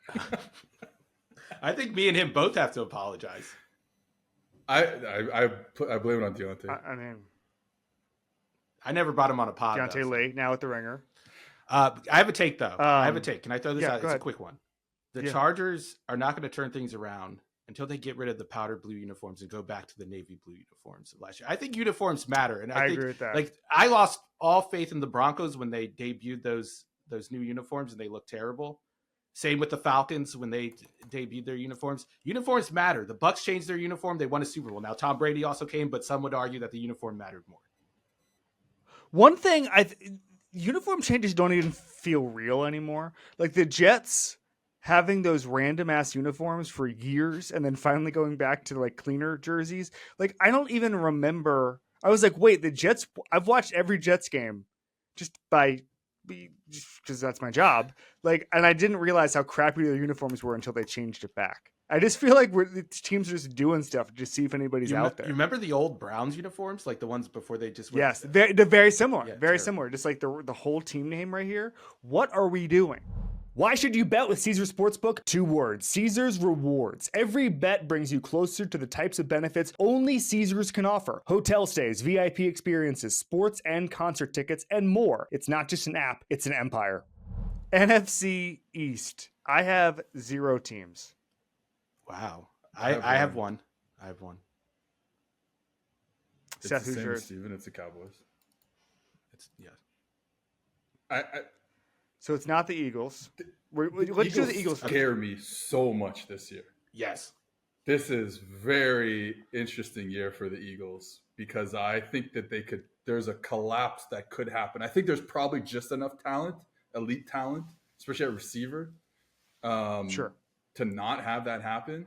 I think me and him both have to apologize. I blame it on Deontay. I mean, I never brought him on a pod. Deontay Lee now at the Ringer. I have a take though. I have a take. Can I throw this out? go It's ahead. a quick one. The Yeah. Chargers are not going to turn things around until they get rid of the powder blue uniforms and go back to the navy blue uniforms of last year. I think uniforms matter, and I think, agree with that. Like I lost all faith in the Broncos when they debuted those new uniforms and they looked terrible. Same with the Falcons when they debuted their uniforms. Uniforms matter. The Bucs changed their uniform; they won a Super Bowl. Now Tom Brady also came, but some would argue that the uniform mattered more. One thing uniform changes don't even feel real anymore. Like the Jets having those random ass uniforms for years and then finally going back to like cleaner jerseys. Like I don't even remember. I was like, wait, the Jets. I've watched every Jets game just because that's my job. Like, and I didn't realize how crappy their uniforms were until they changed it back. I just feel like the teams are just doing stuff to see if anybody's out there. You remember the old Browns uniforms, like the ones before they just went? Yes, they're very similar. Yeah, very terrible. similar. Just like the whole team name right here. What are we doing? Why should you bet with Caesars Sportsbook? 2 words. Caesars Rewards. Every bet brings you closer to the types of benefits only Caesars can offer. Hotel stays, VIP experiences, sports and concert tickets, and more. It's not just an app, it's an empire. NFC East. I have 0 teams. Wow. I have one. I have one. It's Seth, the who's same yours? as Steven. It's the Cowboys. Yeah. So it's not the Eagles. Let's do the Eagles. Scare me so much this year. Yes. This is very interesting year for the Eagles because I think that there's a collapse that could happen. I think there's probably just enough talent, elite talent, especially at receiver, Sure. to not have that happen.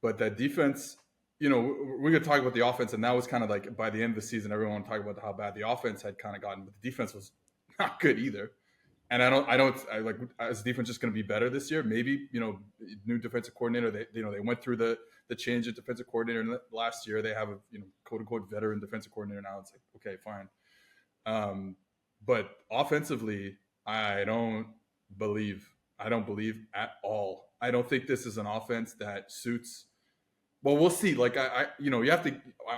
But that defense, we're going to talk about the offense, and that was kind of like by the end of the season, everyone talked about how bad the offense had kind of gotten, but the defense was not good either. And is the defense just going to be better this year? Maybe, new defensive coordinator. They went through the change of defensive coordinator last year. They have a quote unquote veteran defensive coordinator now. It's like, okay, fine. But offensively, I don't believe at all. I don't think this is an offense that suits. Well, we'll see. Like I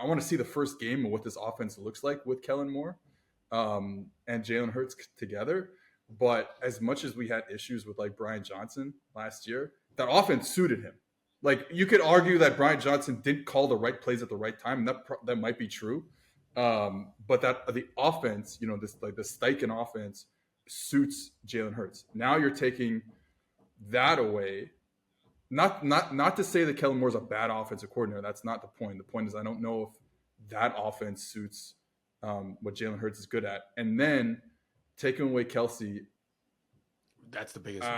want to see the first game of what this offense looks like with Kellen Moore and Jalen Hurts together. But as much as we had issues with like Brian Johnson last year, that offense suited him. Like you could argue that Brian Johnson didn't call the right plays at the right time, and that might be true. But that the offense, this like the Steichen offense suits Jalen Hurts. Now you're taking that away. Not to say that Kellen Moore's a bad offensive coordinator. That's not the point. The point is I don't know if that offense suits what Jalen Hurts is good at. And then taking away Kelsey, that's the biggest one.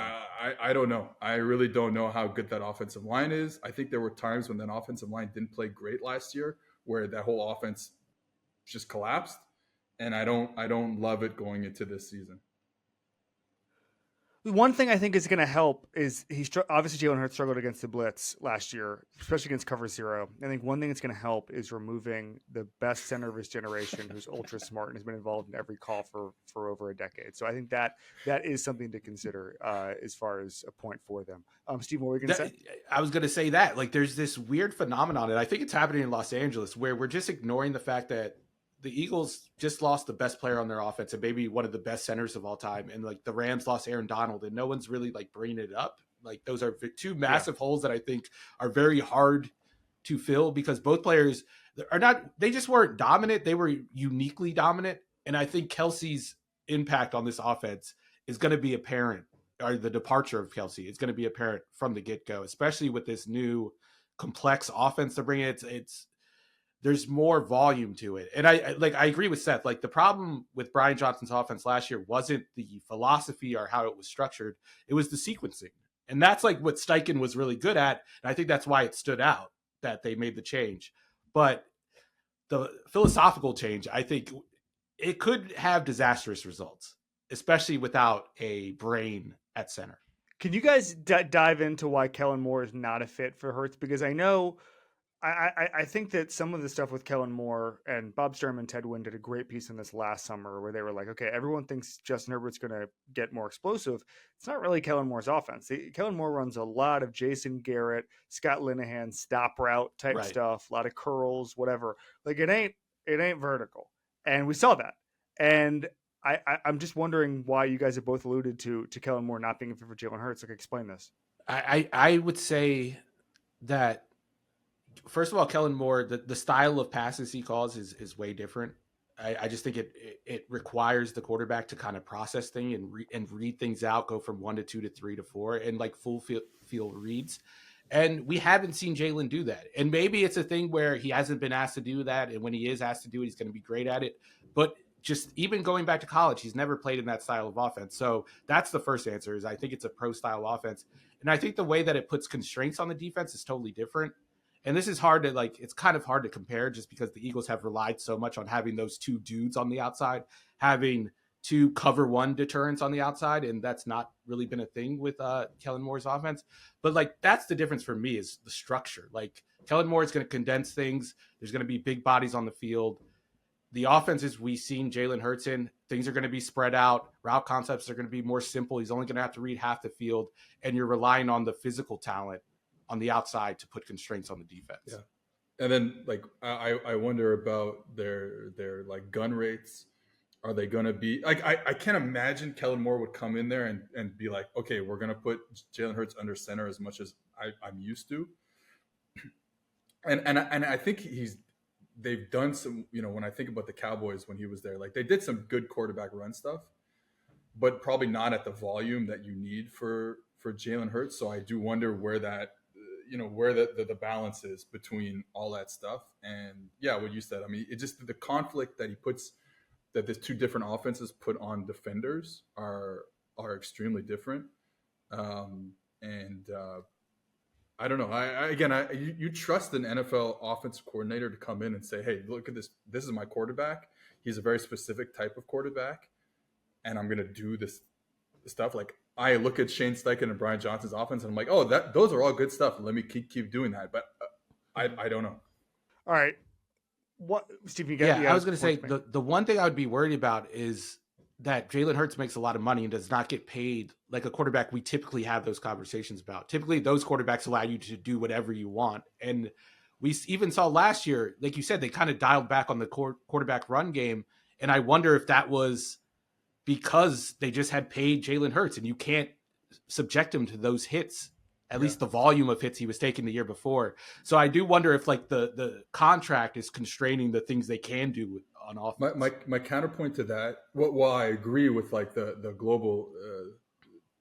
I don't know. I really don't know how good that offensive line is. I think there were times when that offensive line didn't play great last year where that whole offense just collapsed. And I don't love it going into this season. One thing I think is going to help is obviously Jalen Hurts struggled against the blitz last year, especially against cover zero. I think one thing that's going to help is removing the best center of his generation, who's ultra smart and has been involved in every call for over a decade. So I think that is something to consider as far as a point for them. Steve, what were you going to say? I was going to say that like there's this weird phenomenon, and I think it's happening in Los Angeles, where we're just ignoring the fact that the Eagles just lost the best player on their offense and maybe one of the best centers of all time. And like the Rams lost Aaron Donald, and no one's really like bringing it up. Like those are two massive holes that I think are very hard to fill, because both players are not, they just weren't dominant. They were uniquely dominant. And I think Kelsey's impact on this offense is going to be apparent, or the departure of Kelsey is going to be apparent from the get-go, especially with this new complex offense they're bringing. It's there's more volume to it. And I agree with Seth. Like the problem with Brian Johnson's offense last year wasn't the philosophy or how it was structured. It was the sequencing. And that's like what Steichen was really good at. And I think that's why it stood out that they made the change. But the philosophical change, I think it could have disastrous results, especially without a brain at center. Can you guys dive into why Kellen Moore is not a fit for Hurts? Because I know I think that some of the stuff with Kellen Moore and Bob Sturm and Ted Wynn did a great piece on this last summer, where they were like, okay, everyone thinks Justin Herbert's going to get more explosive. It's not really Kellen Moore's offense. Kellen Moore runs a lot of Jason Garrett, Scott Linehan stop route type stuff, a lot of curls, whatever. Like it ain't vertical. And we saw that. And I'm just wondering why you guys have both alluded to Kellen Moore not being a fit for Jalen Hurts. Like, explain this. I would say that, first of all, Kellen Moore, the style of passes he calls is way different. I just think it requires the quarterback to kind of process things and read things out, go from 1 to 2 to 3 to 4, and like full field reads. And we haven't seen Jalen do that. And maybe it's a thing where he hasn't been asked to do that, and when he is asked to do it, he's going to be great at it. But just even going back to college, he's never played in that style of offense. So that's the first answer, is I think it's a pro style offense. And I think the way that it puts constraints on the defense is totally different. And this is hard to it's kind of hard to compare, just because the Eagles have relied so much on having those two dudes on the outside, having two cover one deterrents on the outside. And that's not really been a thing with Kellen Moore's offense. But like, that's the difference for me, is the structure. Like Kellen Moore is going to condense things. There's going to be big bodies on the field. The offenses we've seen Jalen Hurts in, things are going to be spread out. Route concepts are going to be more simple. He's only going to have to read half the field, and you're relying on the physical talent on the outside to put constraints on the defense. Yeah. And then like, I wonder about their like gun rates. Are they going to be like, I can't imagine Kellen Moore would come in there and be like, okay, we're going to put Jalen Hurts under center as much as I'm used to. And I think they've done some, when I think about the Cowboys when he was there, like they did some good quarterback run stuff, but probably not at the volume that you need for Jalen Hurts. So I do wonder where that, where the balance is between all that stuff. And yeah, what you said, I mean, it just, the conflict that he puts, that the two different offenses put on defenders are extremely different. I don't know. You trust an NFL offensive coordinator to come in and say, hey, look at this. This is my quarterback. He's a very specific type of quarterback, and I'm going to do this stuff. Like I look at Shane Steichen and Brian Johnson's offense, and I'm like, oh, those are all good stuff. Let me keep doing that. But I don't know. All right. What, Steve? I was going to say the one thing I would be worried about is that Jalen Hurts makes a lot of money and does not get paid like a quarterback we typically have those conversations about. Typically, those quarterbacks allow you to do whatever you want. And we even saw last year, like you said, they kind of dialed back on the quarterback run game. And I wonder if that was because they just had paid Jalen Hurts, and you can't subject him to those hits, at least the volume of hits he was taking the year before. So I do wonder if like the contract is constraining the things they can do on offense. My counterpoint to that, well, I agree with like the global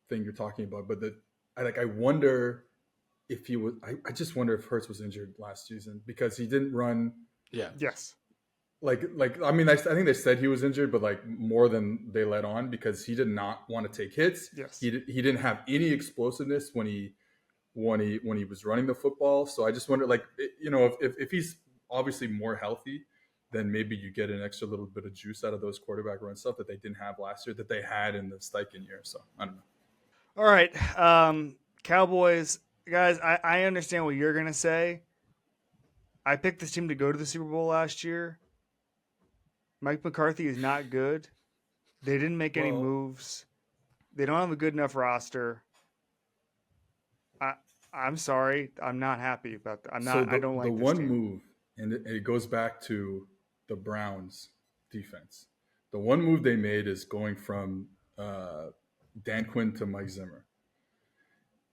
thing you're talking about, but I wonder if he was. I just wonder if Hurts was injured last season, because he didn't run. Yeah. Yes. Like I mean, I think they said he was injured, but like more than they let on, because he did not want to take hits. Yes. He didn't have any explosiveness when he was running the football. So I just wonder, like, if he's obviously more healthy, then maybe you get an extra little bit of juice out of those quarterback run stuff that they didn't have last year, that they had in the Steichen year. So I don't know. All right. Cowboys, guys, I understand what you're going to say. I picked this team to go to the Super Bowl last year. Mike McCarthy is not good. They didn't make any Well, moves. They don't have a good enough roster. I'm sorry. I'm not happy about that. so I don't the like this one team. move, and it goes back to the Browns defense. The one move they made is going from Dan Quinn to Mike Zimmer.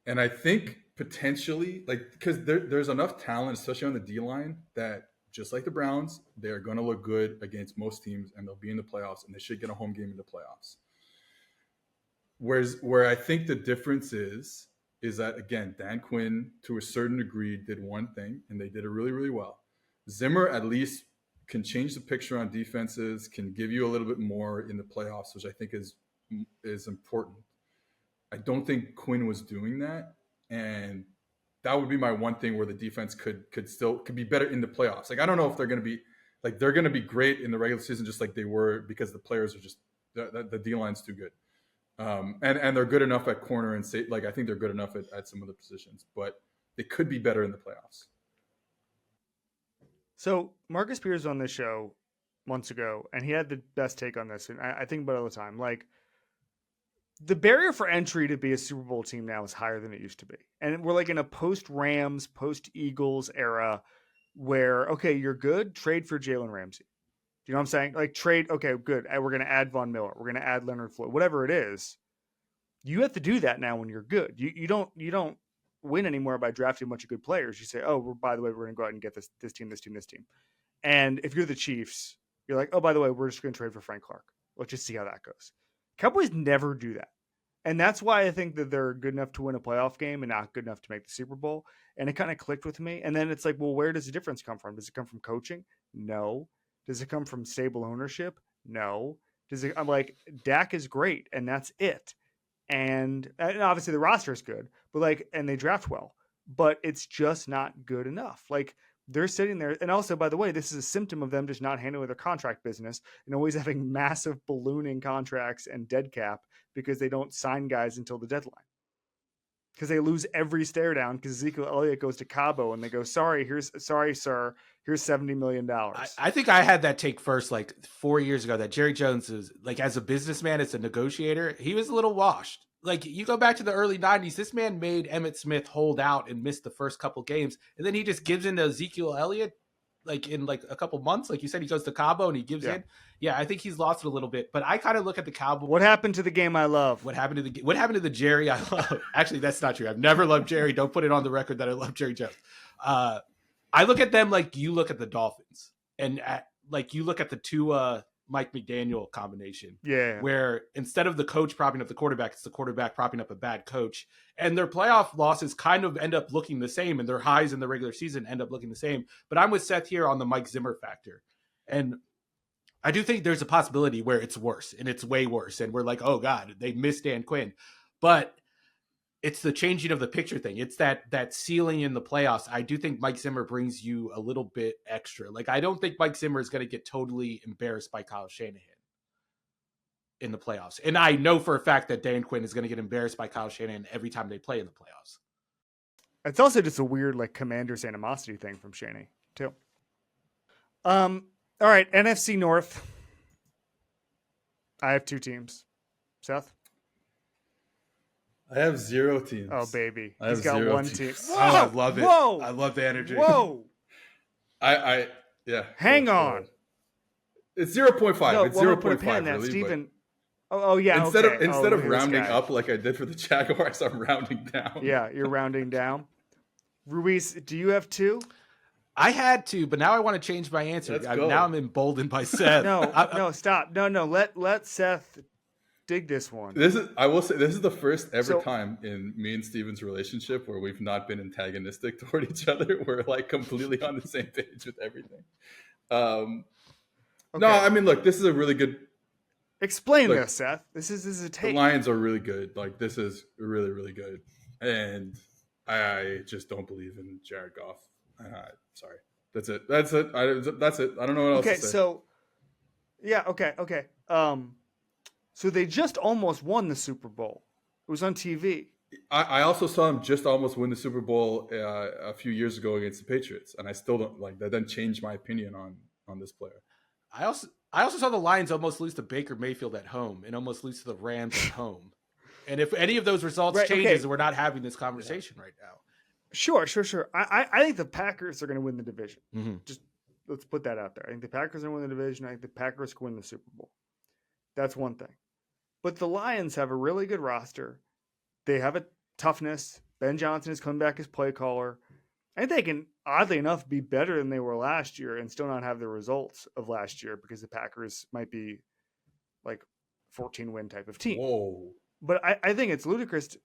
And I think potentially, like, because there's enough talent, especially on the D line, that just like the Browns, they're going to look good against most teams, and they'll be in the playoffs, and they should get a home game in the playoffs. Where I think the difference is that again, Dan Quinn to a certain degree did one thing, and they did it really, really well. Zimmer at least can change the picture on defenses, can give you a little bit more in the playoffs, which I think is important. I don't think Quinn was doing that, and that would be my one thing where the defense could be better in the playoffs. Like I don't know if they're going to be like they're going to be great in the regular season just like they were because the players are just the D line's too good, and they're good enough at corner and say like I think they're good enough at some other positions, but they could be better in the playoffs. So Marcus Spears was on this show months ago, and he had the best take on this, and I think about it all the time. Like the barrier for entry to be a Super Bowl team now is higher than it used to be, and we're like in a post Rams, post Eagles era where okay, you're good, trade for Jalen Ramsey. Do you know what I'm saying? Like trade, okay, good. We're going to add Von Miller. We're going to add Leonard Floyd. Whatever it is, you have to do that now when you're good. You don't win anymore by drafting a bunch of good players. You say, oh, by the way, we're going to go out and get this team. And if you're the Chiefs, you're like, oh, by the way, we're just going to trade for Frank Clark. Let's just see how that goes. Cowboys never do that. And that's why I think that they're good enough to win a playoff game and not good enough to make the Super Bowl. And it kind of clicked with me. And then it's like, well, where does the difference come from? Does it come from coaching? No. Does it come from stable ownership? No. I'm like, Dak is great, and that's it. And obviously the roster is good, but like, and they draft well, but it's just not good enough. Like they're sitting there. And also, by the way, this is a symptom of them just not handling their contract business and always having massive ballooning contracts and dead cap because they don't sign guys until the deadline. Because they lose every stare down because Ezekiel Elliott goes to Cabo and they go, sorry, sir, here's $70 million. I think I had that take first like 4 years ago that Jerry Jones is like as a businessman, as a negotiator, he was a little washed. Like you go back to the early 90s, this man made Emmitt Smith hold out and miss the first couple games. And then he just gives in to Ezekiel Elliott like in like a couple months. Like you said, he goes to Cabo and he gives in. Yeah, I think he's lost it a little bit. But I kind of look at the Cowboys. What happened to the game I love? What happened to the Jerry I love? Actually, that's not true. I've never loved Jerry. Don't put it on the record that I love Jerry Jones. I look at them like you look at the Dolphins. And like you look at the two Mike McDaniel combination. Yeah. Where instead of the coach propping up the quarterback, it's the quarterback propping up a bad coach. And their playoff losses kind of end up looking the same, and their highs in the regular season end up looking the same. But I'm with Seth here on the Mike Zimmer factor. And I do think there's a possibility where it's worse, and it's way worse. And we're like, oh God, they missed Dan Quinn. But it's the changing of the picture thing. It's that ceiling in the playoffs. I do think Mike Zimmer brings you a little bit extra. Like, I don't think Mike Zimmer is going to get totally embarrassed by Kyle Shanahan in the playoffs. And I know for a fact that Dan Quinn is going to get embarrassed by Kyle Shanahan every time they play in the playoffs. It's also just a weird, like, Commander's animosity thing from Shanahan, too. All right, NFC North. I have two teams. Seth? I have 0 teams. Oh, baby. He's got one team. Oh, I love it. Whoa. I love the energy. Whoa. Yeah. Hang on. It's 0.5. No, it's well, 0.5 put a pin in that, really, Steven. Oh, yeah. Instead okay. of rounding up like I did for the Jaguars, I'm rounding down. Yeah, you're rounding down. Ruiz, do you have 2? I had to, but now I want to change my answer. Now I'm emboldened by Seth. No, stop. No, let Seth dig this one. I will say this is the first ever time in me and Steven's relationship where we've not been antagonistic toward each other. We're like completely on the same page with everything. Okay. No, I mean, look, this is a really good. Explain this, Seth. This is a take. The Lions are really good. Like, this is really, really good. And I just don't believe in Jared Goff. Sorry. That's it. That's it. I don't know what else to say. Okay, so yeah, okay. So they just almost won the Super Bowl was on TV. I also saw him just almost win the Super Bowl a few years ago against the Patriots, and I still don't like that. Doesn't change my opinion on this player. I also saw the Lions almost lose to Baker Mayfield at home and almost lose to the Rams at home. And if any of those results changes, we're not having this conversation right now. Sure. I think the Packers are going to win the division. Mm-hmm. Just let's put that out there. I think the Packers are going to win the division. I think the Packers can win the Super Bowl. That's one thing. But the Lions have a really good roster. They have a toughness. Ben Johnson has come back as play caller. I think they can, oddly enough, be better than they were last year and still not have the results of last year because the Packers might be like 14-win type of team. Whoa. But I think it's ludicrous.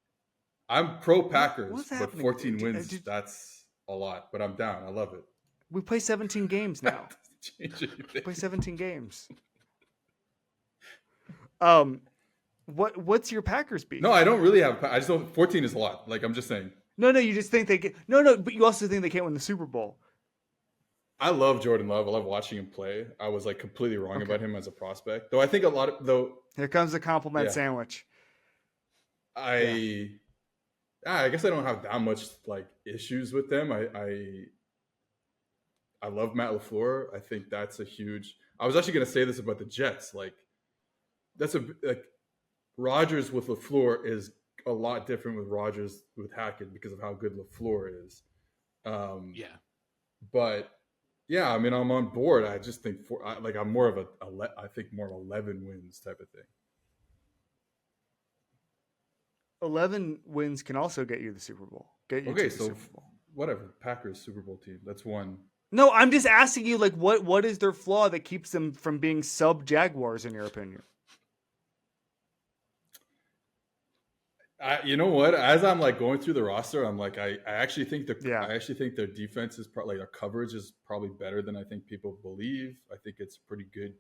I'm pro Packers, but 14 Dude, wins, that's a lot. But I'm down. I love it. We play 17 games now. Change anything. We play 17 games. What's your Packers beat? No, I don't really have. I just don't. 14 is a lot. Like I'm just saying. No, you just think they get. No, but you also think they can't win the Super Bowl. I love Jordan Love. I love watching him play. I was like completely wrong about him as a prospect, though. I think a lot of Here comes the compliment sandwich. I guess I don't have that much like issues with them. I love Matt LaFleur. I think that's a huge. I was actually going to say this about the Jets. Like that's Rodgers with LaFleur is a lot different with Rodgers with Hackett because of how good LaFleur is. But yeah, I mean, I'm on board. I just think I'm more of I think more of 11 wins type of thing. 11 wins can also get you the Super Bowl. Super Bowl. Whatever. Packers Super Bowl team. That's one. No, I'm just asking you, like, what is their flaw that keeps them from being sub Jaguars in your opinion? You know what? As I'm like going through the roster, I'm like, I actually think their defense is probably their coverage is probably better than I think people believe. I think it's pretty good.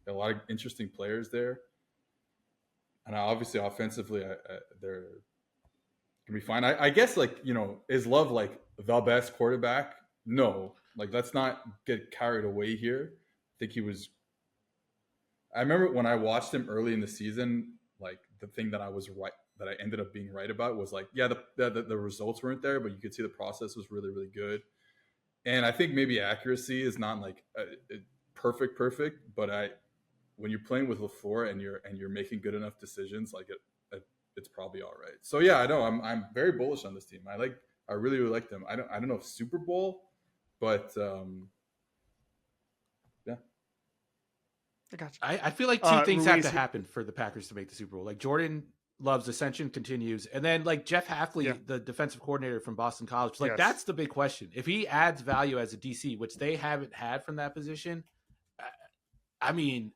A lot of interesting players there, and obviously offensively, they're can be fine. I guess is Love like the best quarterback? No, like let's not get carried away here. I think he was. I remember when I watched him early in the season, like the thing that I ended up being right about was like, yeah, the results weren't there, but you could see the process was really, really good. And I think maybe accuracy is not like perfect, but when you're playing with LaFleur and you're making good enough decisions, like it's probably all right. So yeah, I know I'm very bullish on this team. I really, really like them. I don't know if Super Bowl, but yeah. I got you. I feel like two things have to happen for the Packers to make the Super Bowl. Like Jordan Love's ascension continues, and then like Jeff Hafley, the defensive coordinator from Boston College, like that's the big question. If he adds value as a DC, which they haven't had from that position, I mean,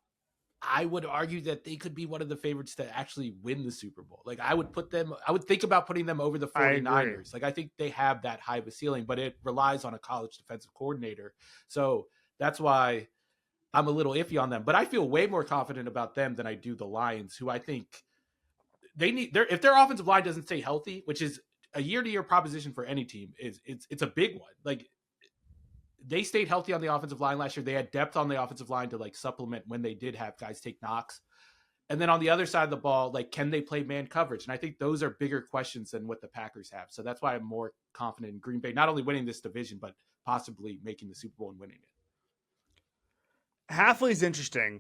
I would argue that they could be one of the favorites to actually win the Super Bowl. Like I would think about putting them over the 49ers. Like I think they have that high of a ceiling, but it relies on a college defensive coordinator. So that's why I'm a little iffy on them, but I feel way more confident about them than I do the Lions, who I think they need if their offensive line doesn't stay healthy, which is a year-to-year proposition for any team, it's a big one. Like they stayed healthy on the offensive line last year. They had depth on the offensive line to like supplement when they did have guys take knocks. And then on the other side of the ball, like, can they play man coverage? And I think those are bigger questions than what the Packers have. So that's why I'm more confident in Green Bay, not only winning this division, but possibly making the Super Bowl and winning it. Hafley's interesting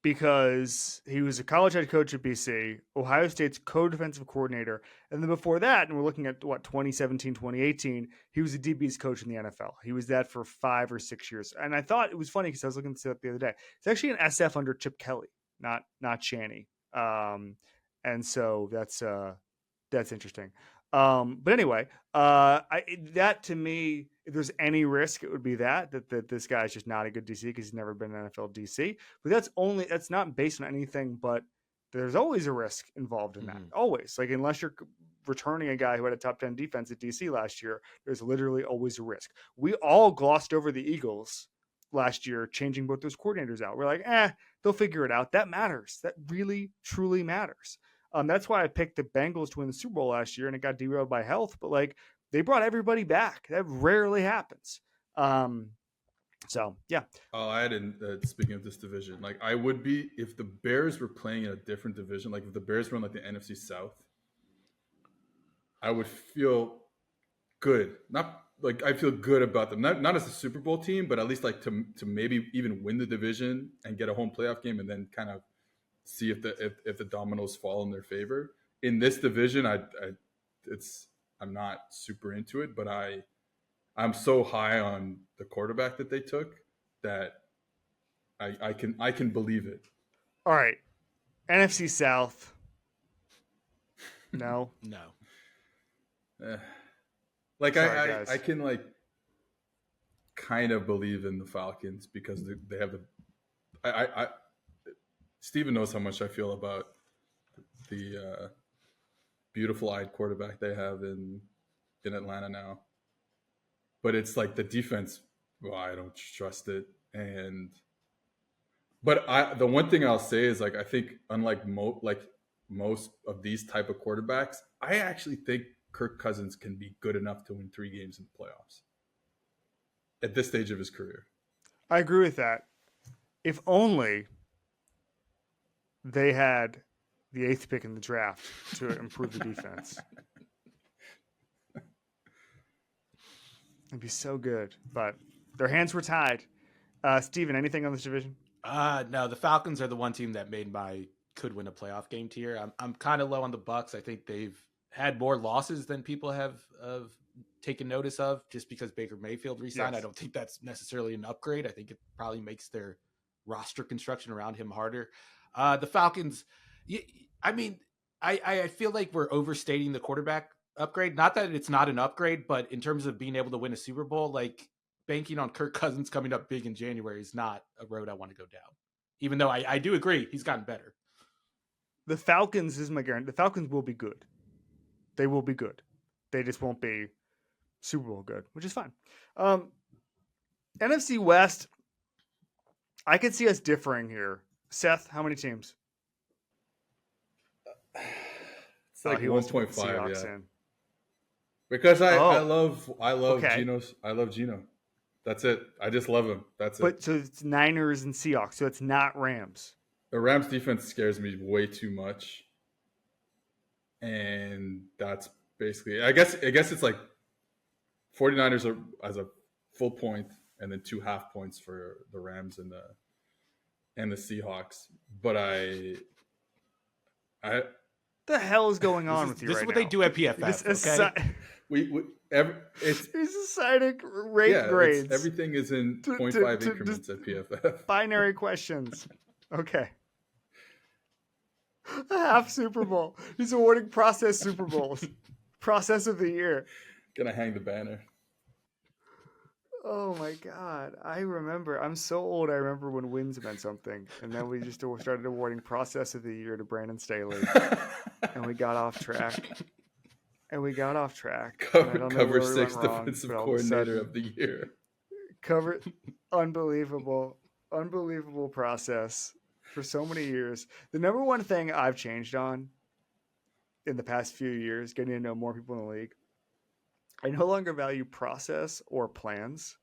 because he was a college head coach at BC, Ohio State's co-defensive coordinator. And then before that, and we're looking at 2017, 2018, he was a DB's coach in the NFL. He was that for 5 or 6 years. And I thought it was funny because I was looking at that the other day. It's actually an SF under Chip Kelly, not Shanny. And so that's interesting. But anyway, that to me, if there's any risk, it would be that this guy is just not a good DC because he's never been an NFL DC. But that's not based on anything, but there's always a risk involved in that. Always. Like, unless you're returning a guy who had a top 10 defense at DC last year, there's literally always a risk. We all glossed over the Eagles last year, changing both those coordinators out. We're like, they'll figure it out. That matters. That really, truly matters. That's why I picked the Bengals to win the Super Bowl last year, and it got derailed by health. But like, they brought everybody back. That rarely happens. So yeah. I'll add in speaking of this division, like I would be if the Bears were playing in a different division, like if the Bears were in like the NFC South, I would feel good. Not like I feel good about them. Not as a Super Bowl team, but at least like to maybe even win the division and get a home playoff game, and then kind of see if the dominoes fall in their favor. In this division, I'm not super into it, but I'm so high on the quarterback that they took that I can believe it. All right, NFC South. No. Like Sorry, I can like kind of believe in the Falcons because they have the I Steven knows how much I feel about the beautiful eyed quarterback they have in Atlanta now. But it's like the defense, well, I don't trust it. But the one thing I'll say is like I think unlike most of these type of quarterbacks, I actually think Kirk Cousins can be good enough to win 3 games in the playoffs at this stage of his career. I agree with that. If only they had the 8th pick in the draft to improve the defense. It'd be so good, but their hands were tied. Steven, anything on this division? No, the Falcons are the one team that made my could win a playoff game tier. I'm kind of low on the Bucs. I think they've had more losses than people have taken notice of just because Baker Mayfield resigned. Yes. I don't think that's necessarily an upgrade. I think it probably makes their roster construction around him harder. The Falcons, I mean, I feel like we're overstating the quarterback upgrade. Not that it's not an upgrade, but in terms of being able to win a Super Bowl, like banking on Kirk Cousins coming up big in January is not a road I want to go down. Even though I do agree he's gotten better. The Falcons is my guarantee. The Falcons will be good. They will be good. They just won't be Super Bowl good, which is fine. NFC West, I could see us differing here. Seth, how many teams? It's like 1.5, yeah. In. Because I love okay. Geno. I love Geno. That's it. I just love him. That's it. But so it's Niners and Seahawks. So it's not Rams. The Rams defense scares me way too much. And that's basically, I guess it's like 49ers are as a full point and then 2 half points for the Rams and the Seahawks. But the hell is going on with you right now? This is what they do at PFF, okay? He's assigning grades. Everything is in 0.5 increments at PFF. Binary questions. Okay. A half Super Bowl. He's awarding process Super Bowls. Process of the year. Gonna hang the banner. Oh my God. I remember. I'm so old. I remember when wins meant something. And then we just started awarding process of the year to Brandon Staley. And we got off track. Cover 6 defensive coordinator of the year. Unbelievable process for so many years. The number one thing I've changed on in the past few years, getting to know more people in the league, I no longer value process or plans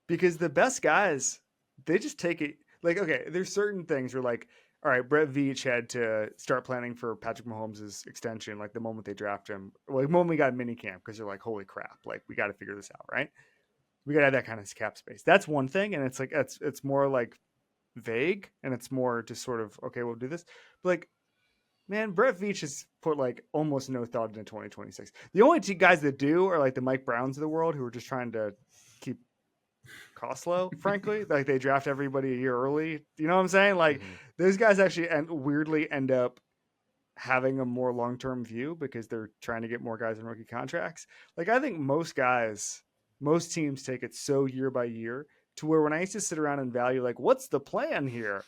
because the best guys, they just take it. Like, okay, there's certain things where like, all right, Brett Veach had to start planning for Patrick Mahomes' extension, like the moment they draft him, well, the moment we got minicamp, because they're like, holy crap, like we got to figure this out, right? We got to have that kind of cap space. That's one thing. And it's like, it's more like vague and it's more just sort of, okay, we'll do this. But like, man, Brett Veach has put like almost no thought into 2026. The only 2 guys that do are like the Mike Browns of the world who are just trying to keep costs low, frankly. Like they draft everybody a year early. You know what I'm saying? Like those guys actually weirdly end up having a more long-term view because they're trying to get more guys in rookie contracts. Like I think most teams take it so year by year to where when I used to sit around and value like, what's the plan here?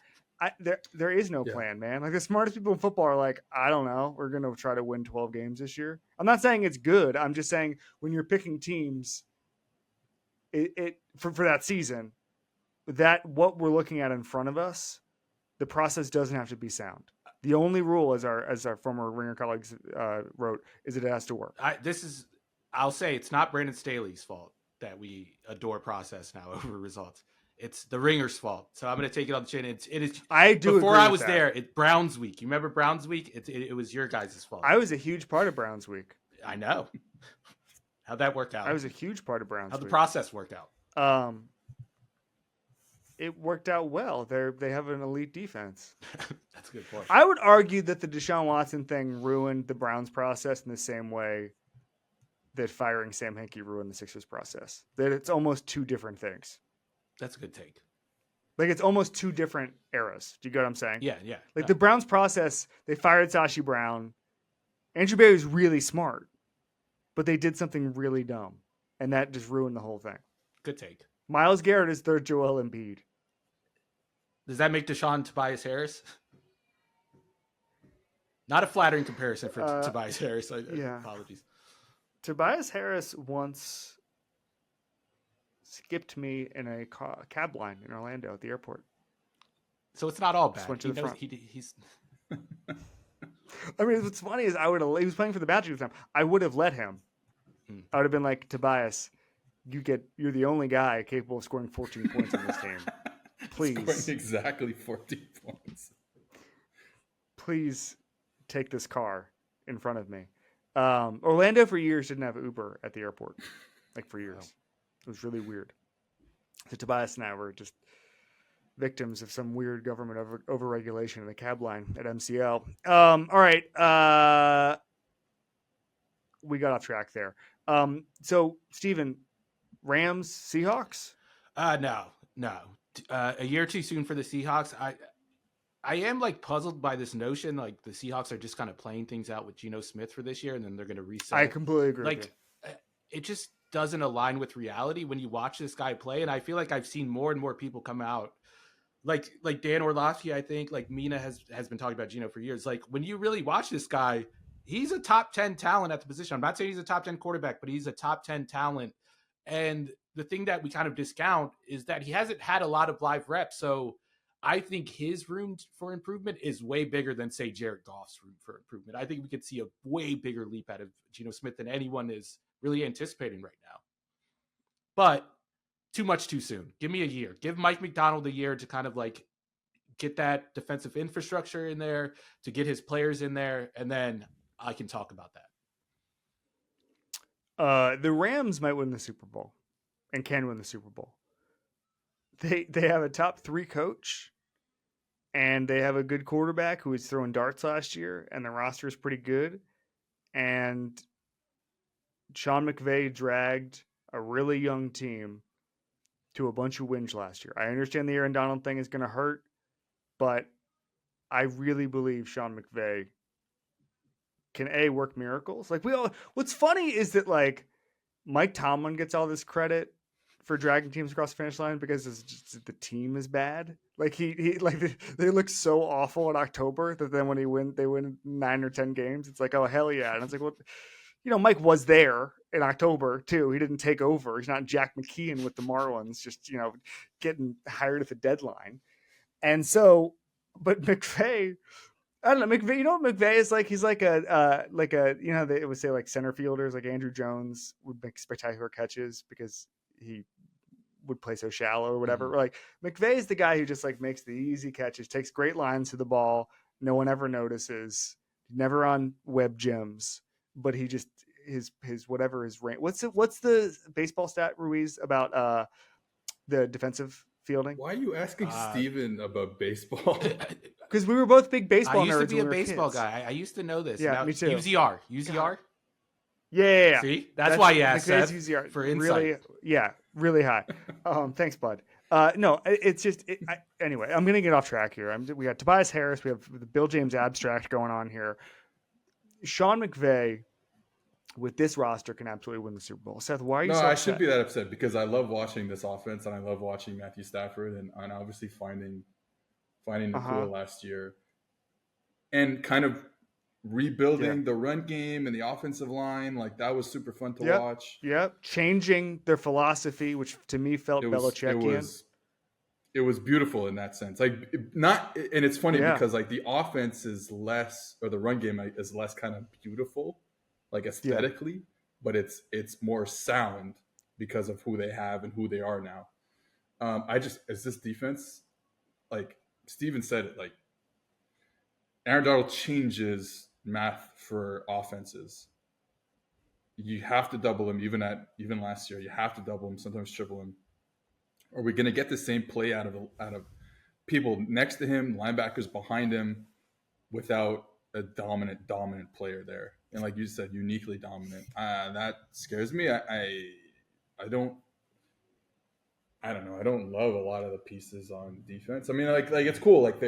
There is no plan, man. Like the smartest people in football are like, I don't know. We're going to try to win 12 games this year. I'm not saying it's good. I'm just saying when you're picking teams for that season, that what we're looking at in front of us, the process doesn't have to be sound. The only rule, as our former Ringer colleagues wrote, is that it has to work. I'll say it's not Brandon Staley's fault that we adore process now over results. It's the Ringer's fault. So I'm going to take it on the chin. It is. I do. Before I was there, Browns week. You remember Browns week? It was your guys' fault. I was a huge part of Browns week. I know. How'd that work out? I was a huge part of Browns. How'd the week. process work out? It worked out well. They have an elite defense. That's a good point. I would argue that the Deshaun Watson thing ruined the Browns process in the same way that firing Sam Hinkie ruined the Sixers process. That it's almost two different things. That's a good take. Like it's almost two different eras. Do you get what I'm saying? Yeah. Like the Browns process, they fired Sashi Brown. Andrew Berry was really smart, but they did something really dumb, and that just ruined the whole thing. Good take. Myles Garrett is third Joel Embiid. Does that make Deshaun Tobias Harris? Not a flattering comparison for Tobias Harris. Yeah. Apologies. Tobias Harris once skipped me in a cab line in Orlando at the airport. So it's not all bad. Just went to the front. He's. I mean, what's funny is he was playing for the Badgers at the time. I would have let him. I would have been like, Tobias, you're the only guy capable of scoring 14 points in this game. Please. Scoring exactly 14 points. Please take this car in front of me. Orlando for years didn't have Uber at the airport. Like for years. Wow. It was really weird. So Tobias and I were just victims of some weird government overregulation in the cab line at MCL. All right. We got off track there. So, Steven, Rams, Seahawks? No. A year too soon for the Seahawks. I am like puzzled by this notion like the Seahawks are just kind of playing things out with Geno Smith for this year and then they're going to reset. I completely agree. Like it just doesn't align with reality when you watch this guy play. And I feel like I've seen more and more people come out like Dan Orlovsky. I think like Mina has been talking about Geno for years. Like when you really watch this guy, he's a top 10 talent at the position. I'm not saying he's a top 10 quarterback, but he's a top 10 talent. And the thing that we kind of discount is that he hasn't had a lot of live reps. So I think his room for improvement is way bigger than, say, Jared Goff's room for improvement. I think we could see a way bigger leap out of Geno Smith than anyone is really anticipating right now. But too much too soon. Give me a year. Give Mike McDonald a year to kind of like get that defensive infrastructure in there, to get his players in there, and then I can talk about that. The Rams might win the Super Bowl and can win the Super Bowl. They have a top 3 coach, and they have a good quarterback who was throwing darts last year, and the roster is pretty good. And Sean McVay dragged a really young team to a bunch of wins last year. I understand the Aaron Donald thing is going to hurt, but I really believe Sean McVay can work miracles. Like what's funny is that like Mike Tomlin gets all this credit for dragging teams across the finish line because it's just, the team is bad. Like he like they look so awful in October that then when they win 9 or 10 games, it's like, oh hell yeah. And it's like, well, Mike was there in October too. He didn't take over. He's not Jack McKeon with the Marlins, just getting hired at the deadline. And so, but McVay, I don't know. McVay, what McVay is like? He's like they would say like center fielders, like Andrew Jones would make spectacular catches because he would play so shallow or whatever. Mm-hmm. Like McVay is the guy who just like makes the easy catches, takes great lines to the ball. No one ever notices. Never on web gyms, but he just his whatever his range. What's the baseball stat, Ruiz, about the defensive fielding? Why are you asking Steven about baseball? Because we were both big baseball nerds. I used to be a we baseball kids. guy. I used to know this. Yeah, now, me too. UZR. Yeah. See, that's why you asked Seth UZR. For insight. Really high. Thanks, bud. No, it's just anyway. I'm gonna get off track here. We got Tobias Harris. We have the Bill James abstract going on here. Sean McVay with this roster can absolutely win the Super Bowl. Seth, why are you so upset? I shouldn't be that upset because I love watching this offense and I love watching Matthew Stafford and obviously finding Nakua last year and kind of rebuilding the run game and the offensive line. Like that was super fun to watch. Yep. Changing their philosophy, which to me felt Belichickian. It was beautiful in that sense. Like and it's funny because like the offense is less, or the run game is less kind of beautiful, like aesthetically, but it's more sound because of who they have and who they are now. As this defense, like Steven said it, like Aaron Donald changes math for offenses. you have to double him. Even last year, you have to double him. Sometimes triple him. Are we going to get the same play out of people next to him, linebackers behind him, without a dominant player there? And like you said, uniquely dominant. That scares me. I don't know. I don't love a lot of the pieces on defense. I mean, like it's cool. Like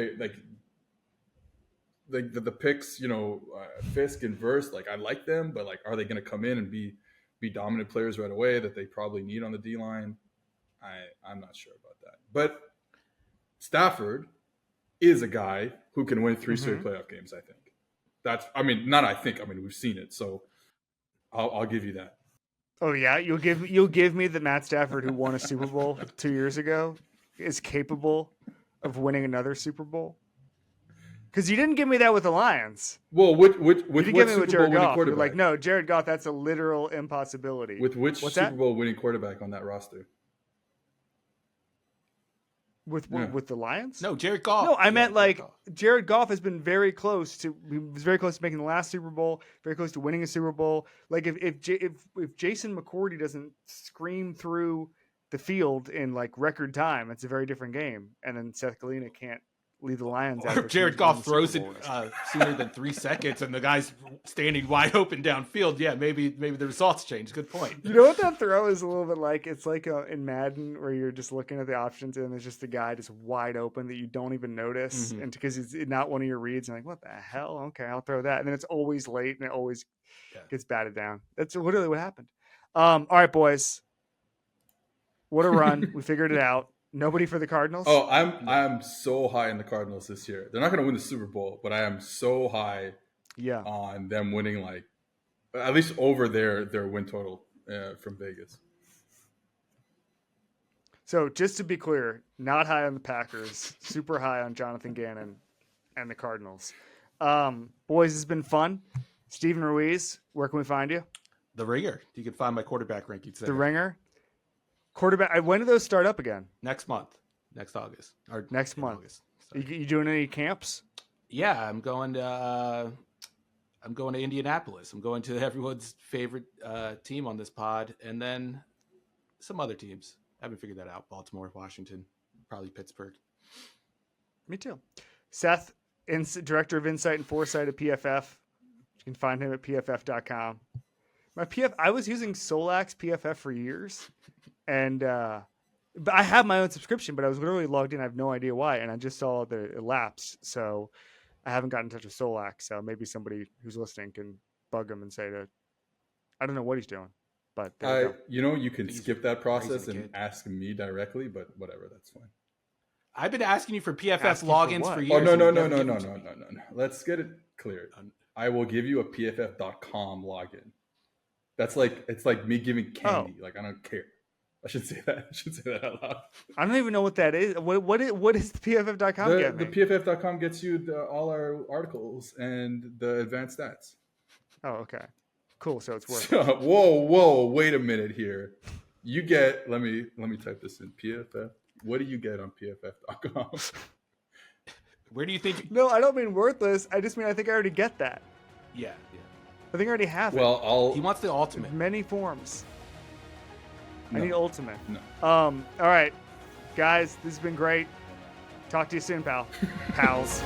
the picks, Fisk and Verse, like I like them, but like, are they going to come in and be dominant players right away that they probably need on the D line? I'm not sure about that. But Stafford is a guy who can win 3 straight playoff games. I think we've seen it. So I'll give you that. Oh yeah, you'll give me that Matt Stafford, who won a Super Bowl 2 years ago, is capable of winning another Super Bowl. Because you didn't give me that with the Lions. Well, with you what give me Super with Bowl Jared winning Goff. You're quarterback? like, no, Jared Goff, that's a literal impossibility. With which Super Bowl winning quarterback on that roster? With the Lions? No, Jared Goff. No, I meant like Jared Goff has been very close to. He was very close to making the last Super Bowl. Very close to winning a Super Bowl. Like if Jason McCourty doesn't scream through the field in like record time, it's a very different game. And then Seth Galina can't lead the Lions out. Or Jared Goff throws it sooner than 3 seconds, and the guy's standing wide open downfield. Yeah, maybe the results change. Good point. You know what that throw is a little bit like? It's like in Madden where you're just looking at the options and there's just a guy just wide open that you don't even notice, and because it's not one of your reads, and like, what the hell? Okay, I'll throw that, and then it's always late and it always gets batted down. That's literally what happened. All right, boys, what a run! We figured it out. Nobody for the Cardinals? Oh, I'm so high in the Cardinals this year. They're not going to win the Super Bowl, but I am so high on them winning, like at least over their win total from Vegas. So just to be clear, not high on the Packers, super high on Jonathan Gannon and the Cardinals. Boys, it's been fun. Steven Ruiz, where can we find you? The Ringer. You can find my quarterback rankings there. The Ringer. Quarterback. When do those start up again? Next month, next August, or next month. August. You doing any camps? Yeah, I'm going to Indianapolis. I'm going to everyone's favorite team on this pod, and then some other teams. I haven't figured that out. Baltimore, Washington, probably Pittsburgh. Me too. Seth, Director of Insight and Foresight at PFF. You can find him at pff.com. I was using Solax PFF for years. And but I have my own subscription, but I was literally logged in. I have no idea why, and I just saw that it lapsed. So I haven't gotten in touch with Solax. So maybe somebody who's listening can bug him and say that I don't know what he's doing. But you can skip that process and ask me directly. But whatever, that's fine. I've been asking you for PFF logins for years. Oh no. Let's get it clear. I will give you a pff.com login. It's like me giving candy. Like I don't care. I should say that out loud. I don't even know what that is. What is the PFF.com get me? The PFF.com gets you all our articles and the advanced stats. Oh, okay. Cool. So it's worth it. Whoa, wait a minute here. You get, let me type this in. PFF. What do you get on PFF.com? Where do you think? No, I don't mean worthless. I just mean I think I already get that. Yeah. I think I already have it. Well, he wants the ultimate. In many forms. No. I need ultimate. No. All right, guys, this has been great. Talk to you soon, pals.